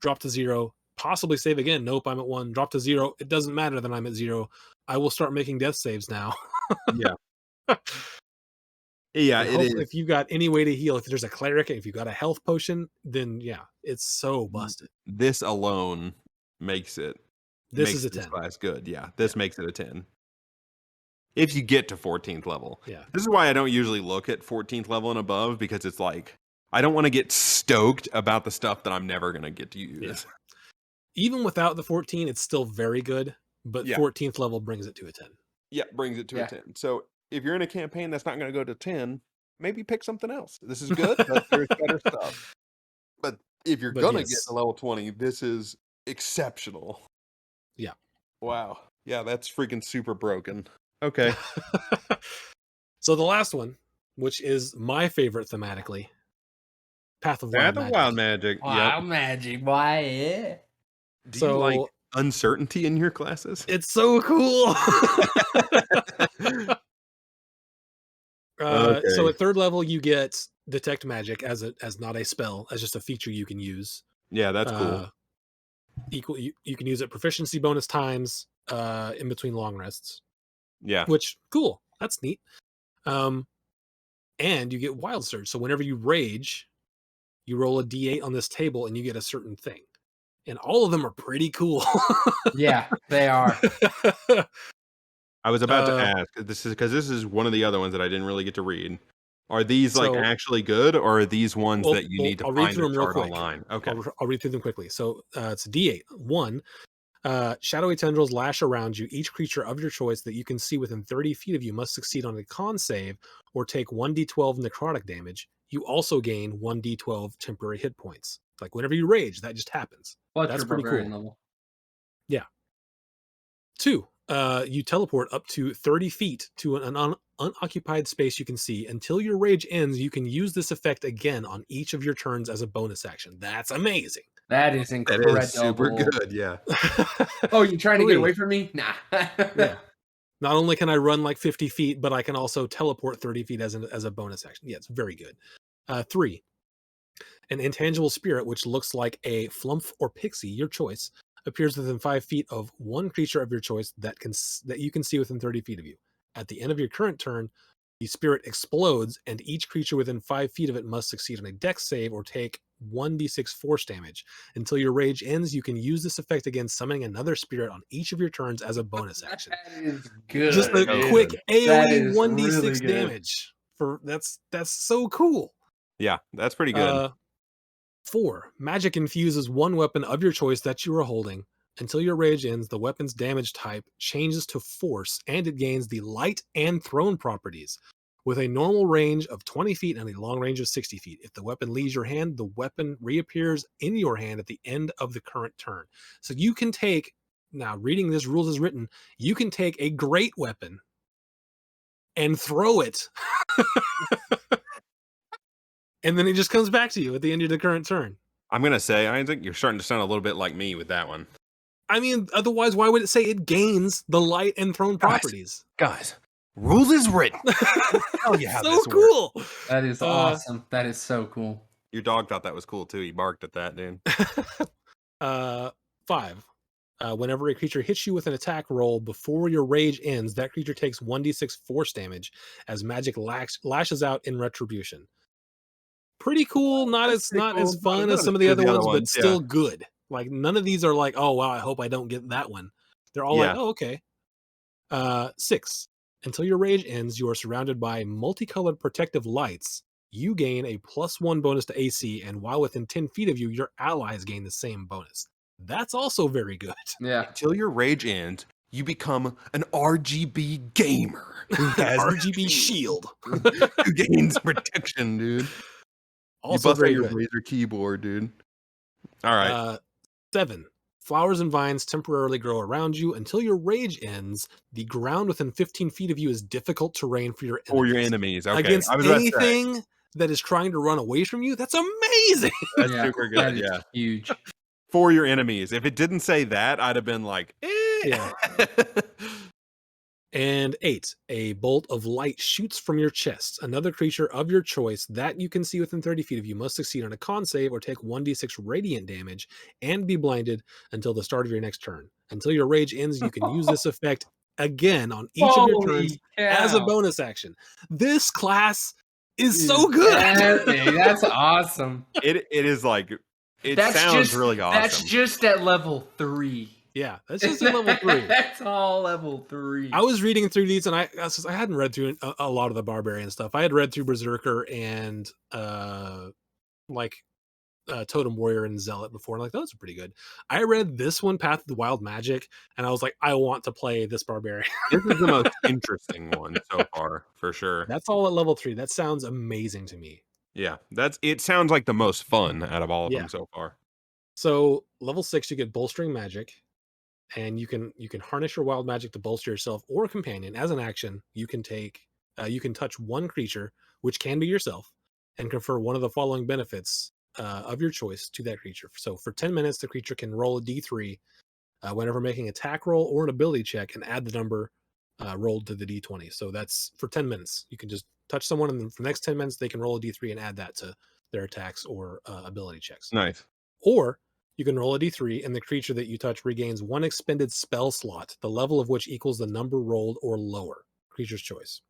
drop to 0, possibly save again, nope, I'm at 1, drop to 0, it doesn't matter that I'm at 0, I will start making death saves now. yeah. Yeah, it is. If you've got any way to heal, if there's a cleric, if you've got a health potion, then yeah, it's so busted. This alone makes it. This is a 10. Class good. Yeah, this makes it a 10. If you get to 14th level. Yeah. This is why I don't usually look at 14th level and above, because it's like I don't want to get stoked about the stuff that I'm never going to get to use. Yeah. Even without the 14, it's still very good, but 14th level brings it to a 10. Yeah, brings it to a 10. So if you're in a campaign that's not going to go to 10, maybe pick something else. This is good, but there's better stuff. But if you're going to get to level 20, this is exceptional. Yeah. Wow. Yeah, that's freaking super broken. Okay. So the last one, which is my favorite thematically, Path of Wild Magic. Wild Magic, why? Do you like uncertainty in your classes? It's so cool. So Okay. at third level, you get detect magic as not a spell, as just a feature you can use. Yeah, that's cool. Uh, you can use it proficiency bonus times in between long rests, Yeah. which cool. That's neat. Um, and you get wild surge. So whenever you rage, you roll a d8 on this table and you get a certain thing. And all of them are pretty cool. Yeah, they are. I was about to uh, ask, this is one of the other ones that I didn't really get to read. Are these like so actually good, or are these ones that you need to I'll read find through a them real chart quick. online? Okay. I'll read through them quickly. So it's a d8. One, shadowy tendrils lash around you. Each creature of your choice that you can see within 30 feet of you must succeed on a con save or take 1d12 necrotic damage. You also gain 1d12 temporary hit points. Like whenever you rage, that just happens. What's That's your pretty barbarian cool. level? Yeah. Two, you teleport up to 30 feet to an unoccupied space you can see. Until your rage ends, you can use this effect again on each of your turns as a bonus action. That's amazing. That is That is super incredible. good. Yeah. Oh, you trying to get Three, away from me? Nah. yeah. Not only can I run like 50 feet, but I can also teleport 30 feet as a bonus action. Yeah, it's very good. Three, an intangible spirit, which looks like a flumph or pixie, your choice, appears within 5 feet of one creature of your choice that you can see within 30 feet of you. At the end of your current turn, the spirit explodes, and each creature within 5 feet of it must succeed on a dex save or take 1d6 force damage. Until your rage ends, you can use this effect again, summoning another spirit on each of your turns as a bonus action. That is Just good, a So dude. quick good. That AoE is really 1d6 good. damage. That's so cool. Yeah, that's pretty good. Uh, 4. Magic infuses one weapon of your choice that you are holding. Until your rage ends, the weapon's damage type changes to force and it gains the light and thrown properties with a normal range of 20 feet and a long range of 60 feet. If the weapon leaves your hand, the weapon reappears in your hand at the end of the current turn. So you can take, now reading this rules as written, you can take a great weapon and throw it. And then it just comes back to you at the end of the current turn. I'm gonna say I think you're starting to sound a little bit like me with that one. I mean, otherwise, why would it say it gains the light and thrown properties? Guys, rules is written. Tell you how So this works. cool. That is awesome. That is so cool. Your dog thought that was cool too. He barked at that, dude. 5. Whenever a creature hits you with an attack roll before your rage ends, that creature takes 1d6 force damage as magic lashes out in retribution. Pretty cool. That's pretty Not cool. as fun Not as as some of the good as other the other ones, but ones. Yeah. still good. Like none of these are like, oh wow, I hope I don't get that one. They're all like, Yeah. oh okay. 6. Until your rage ends, you are surrounded by multicolored protective lights. You gain a +1 bonus to AC, and while within 10 feet of you, your allies gain the same bonus. That's also very good. Yeah. Until your rage ends, you become an RGB gamer who An has RGB shield. who gains protection, dude. You Also bust out very your good. Razer keyboard, dude. All right. 7. Flowers and vines temporarily grow around you. Until your rage ends, the ground within 15 feet of you is difficult terrain for your For your enemies. enemies. Okay. Against I was about to say anything that is trying to run away from you, that's amazing. that's Yeah. super That good. is Yeah. huge. For your enemies. If it didn't say that, I'd have been like, eh. Yeah. And 8, a bolt of light shoots from your chest. Another creature of your choice that you can see within 30 feet of you must succeed on a con save or take 1d6 radiant damage and be blinded until the start of your next turn. Until your rage ends, you can use this effect again on each of your turns Holy as a cow. bonus action. This class is so good. That's awesome. It is like it That's sounds just really awesome. That's just at level 3. Yeah, that's just at level 3. That's all level 3. I was reading through these, and I hadn't read through a lot of the Barbarian stuff. I had read through Berserker and Totem Warrior and Zealot before, and like those are pretty good. I read this one, Path of the Wild Magic, and I was like, I want to play this Barbarian. This is the most interesting one so far, for sure. That's all at level 3. That sounds amazing to me. Yeah, it sounds like the most fun out of all of Yeah. them so far. So level 6, you get Bolstering Magic, and you can harness your wild magic to bolster yourself or a companion. As an action, you can touch one creature, which can be yourself, and confer one of the following benefits of your choice to that creature. So for 10 minutes, the creature can roll a d3 whenever making an attack roll or an ability check, and add the number rolled to the d20. So that's for 10 minutes. You can just touch someone, and then for the next 10 minutes, they can roll a d3 and add that to their attacks or ability checks. Nice. Or you can roll a d3, and the creature that you touch regains 1 expended spell slot, the level of which equals the number rolled or lower. Creature's choice.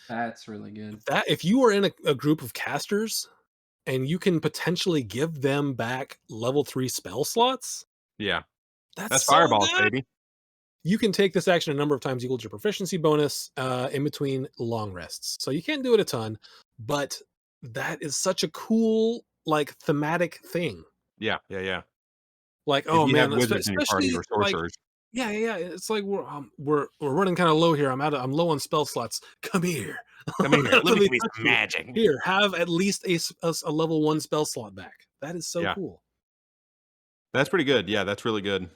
That's really good. If you are in a group of casters and you can potentially give them back level 3 spell slots, Yeah. that's so fireballs, good. baby. You can take this action a number of times equal to your proficiency bonus in between long rests. So you can't do it a ton, but that is such a cool, like, thematic thing. Yeah, yeah, yeah. Like, If oh you have man, wizards in your party especially or like, sorcerers. yeah. It's like we're running kind of low here. I'm low on spell slots. Come here. Come here. Let me Let give me you touch some you. magic. Here, have at least a level 1 spell slot back. That is so Yeah. cool. That's pretty good. Yeah, that's really good.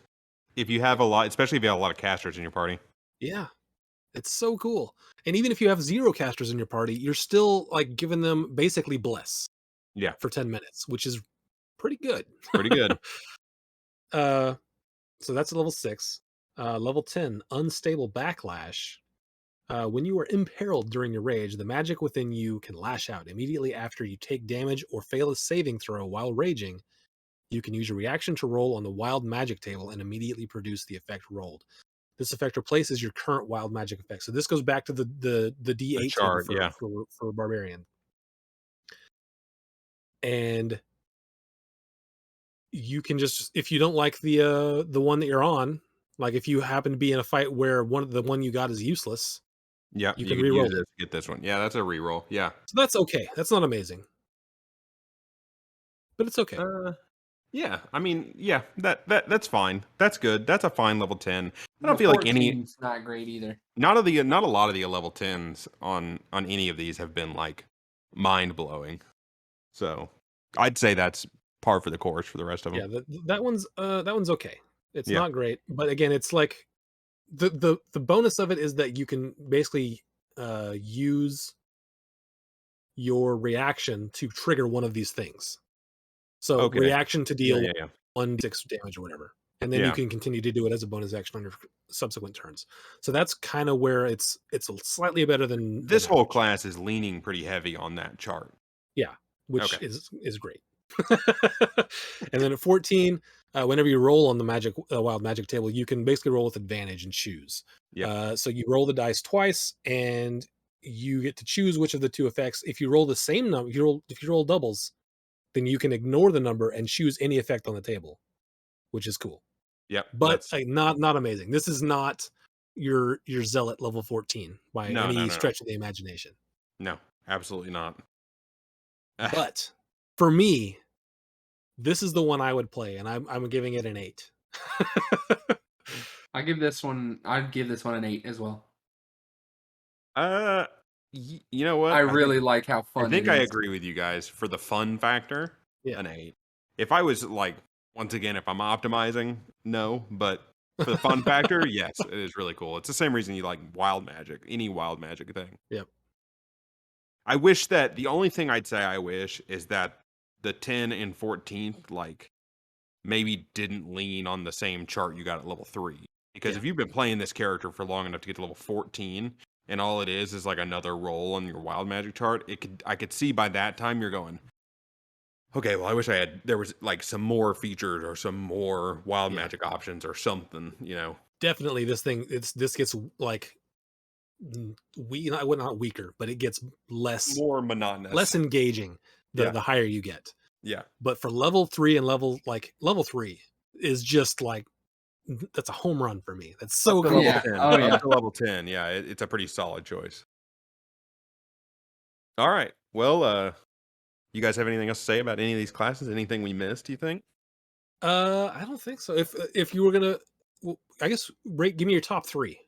If you have a lot, especially if you have a lot of casters in your party. Yeah. It's so cool. And even if you have 0 casters in your party, you're still like giving them basically bless. Yeah. For 10 minutes, which is pretty good. Pretty good. So that's level 6. Level 10, unstable backlash. When you are imperiled during your rage, the magic within you can lash out. Immediately after you take damage or fail a saving throw while raging, you can use your reaction to roll on the wild magic table and immediately produce the effect rolled. This effect replaces your current wild magic effect. So this goes back to the D8 The table chart, yeah. for Barbarian. And you can just, if you don't like the one that you're on, like if you happen to be in a fight where the one you got is useless, Yeah, you you can could re-roll use it. it to get this one. Yeah, that's a reroll. Yeah. So that's okay. That's not amazing, but it's okay. Yeah. I mean, yeah, that's fine. That's good. That's a fine level 10. I don't The feel like any 14's not great either. not a lot of the level 10s on any of these have been like mind blowing. So I'd say that's par for the course for the rest of them. Yeah, that one's okay. It's Yeah. not great, but again, it's like the bonus of it is that you can basically use your reaction to trigger one of these things. So Okay. reaction to Yeah, deal yeah, yeah. 1d6 damage or whatever, and then you Yeah. can continue to do it as a bonus action on your subsequent turns. So that's kind of where it's slightly better than This whole average. class is leaning pretty heavy on that chart. Yeah, which Okay. is great. And then at 14, whenever you roll on the wild magic table, you can basically roll with advantage and choose. Yeah. So you roll the dice twice, and you get to choose which of the 2 effects. If you roll the same number, if you roll doubles, then you can ignore the number and choose any effect on the table, which is cool. Yep. But That's not amazing. This is not your zealot level 14 by any no. stretch of the imagination. No, absolutely not. But for me, this is the one I would play, and I'm giving it an 8. I'd give this one an 8 as well. You know what? I really like how I fun think it I is. agree with you guys for the fun factor. Yeah. An 8. If I was like, once again, if I'm optimizing, no. But for the fun factor, yes, it is really cool. It's the same reason you like wild magic, any wild magic thing. Yep. I wish that the only thing I'd say I wish is that the 10 and 14th like maybe didn't lean on the same chart you got at level 3. Because if you've been playing this character for long enough to get to level 14 and all it is like another roll on your wild magic chart, I could see by that time you're going, okay, well I wish there was like some more features or some more wild magic options or something, you know. Definitely this gets like not weaker, but it gets less More monotonous. less engaging the higher you get. Yeah. But for level 3 and level 3 is just like, that's a home run for me. That's so cool. Yeah. Oh, yeah. Up to level 10. Yeah, it's a pretty solid choice. All right. Well, you guys have anything else to say about any of these classes? Anything we missed, you think? I don't think so. If you were gonna, well, I guess give me your top 3.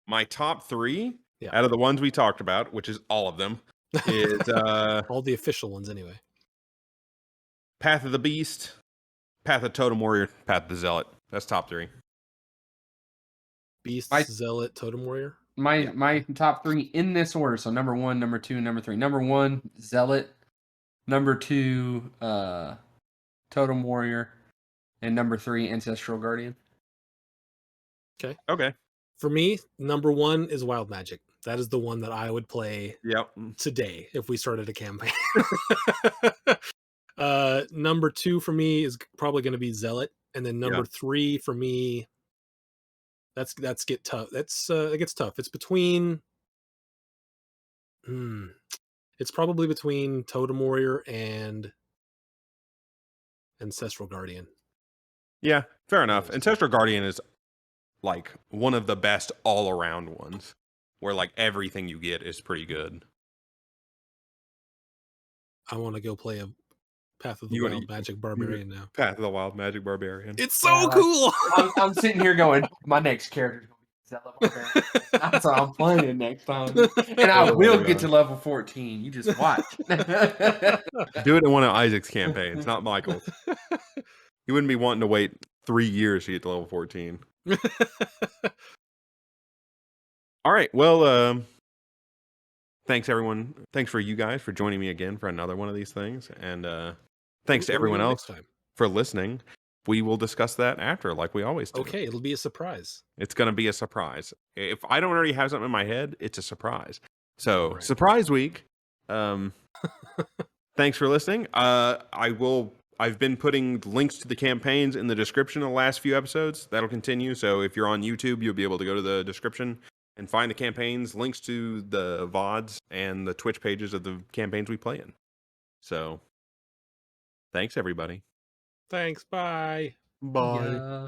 My top 3 Yeah. out of the ones we talked about, which is all of them, is all the official ones anyway. Path of the Beast, Path of Totem Warrior, Path of the Zealot. That's top 3. Beast, Zealot, Totem Warrior. My top 3 in this order. So number 1, number 2, number 3. Number 1, Zealot. Number 2, Totem Warrior. And number 3, Ancestral Guardian. Okay. Okay. For me, number 1 is Wild Magic. That is the one that I would play today if we started a campaign. Number 2 for me is probably going to be Zealot, and then number 3 for me. That's get tough. It gets tough. It's between. It's probably between Totem Warrior and Ancestral Guardian. Yeah, fair enough. Ancestral Guardian is like one of the best all around ones, where like everything you get is pretty good. I want to go play a Path of the Wild Magic Barbarian now. Path of the Wild Magic Barbarian. It's so cool. I'm sitting here going, my next character is going to be Zelda Barbarian. That's what I'm playing next time. And I will get to level 14. You just watch. Do it in one of Isaac's campaigns, not Michael's. You wouldn't be wanting to wait 3 years to get to level 14. All right. Well, thanks everyone. Thanks for you guys for joining me again for another one of these things. And thanks to everyone else for listening. We will discuss that after, like we always do. Okay, it'll be a surprise. It's going to be a surprise. If I don't already have something in my head, it's a surprise. So, surprise week. Thanks for listening. I've been putting links to the campaigns in the description of the last few episodes. That'll continue. So if you're on YouTube, you'll be able to go to the description and find the campaigns, links to the VODs, and the Twitch pages of the campaigns we play in. So, thanks, everybody. Thanks. Bye. Bye. Yeah.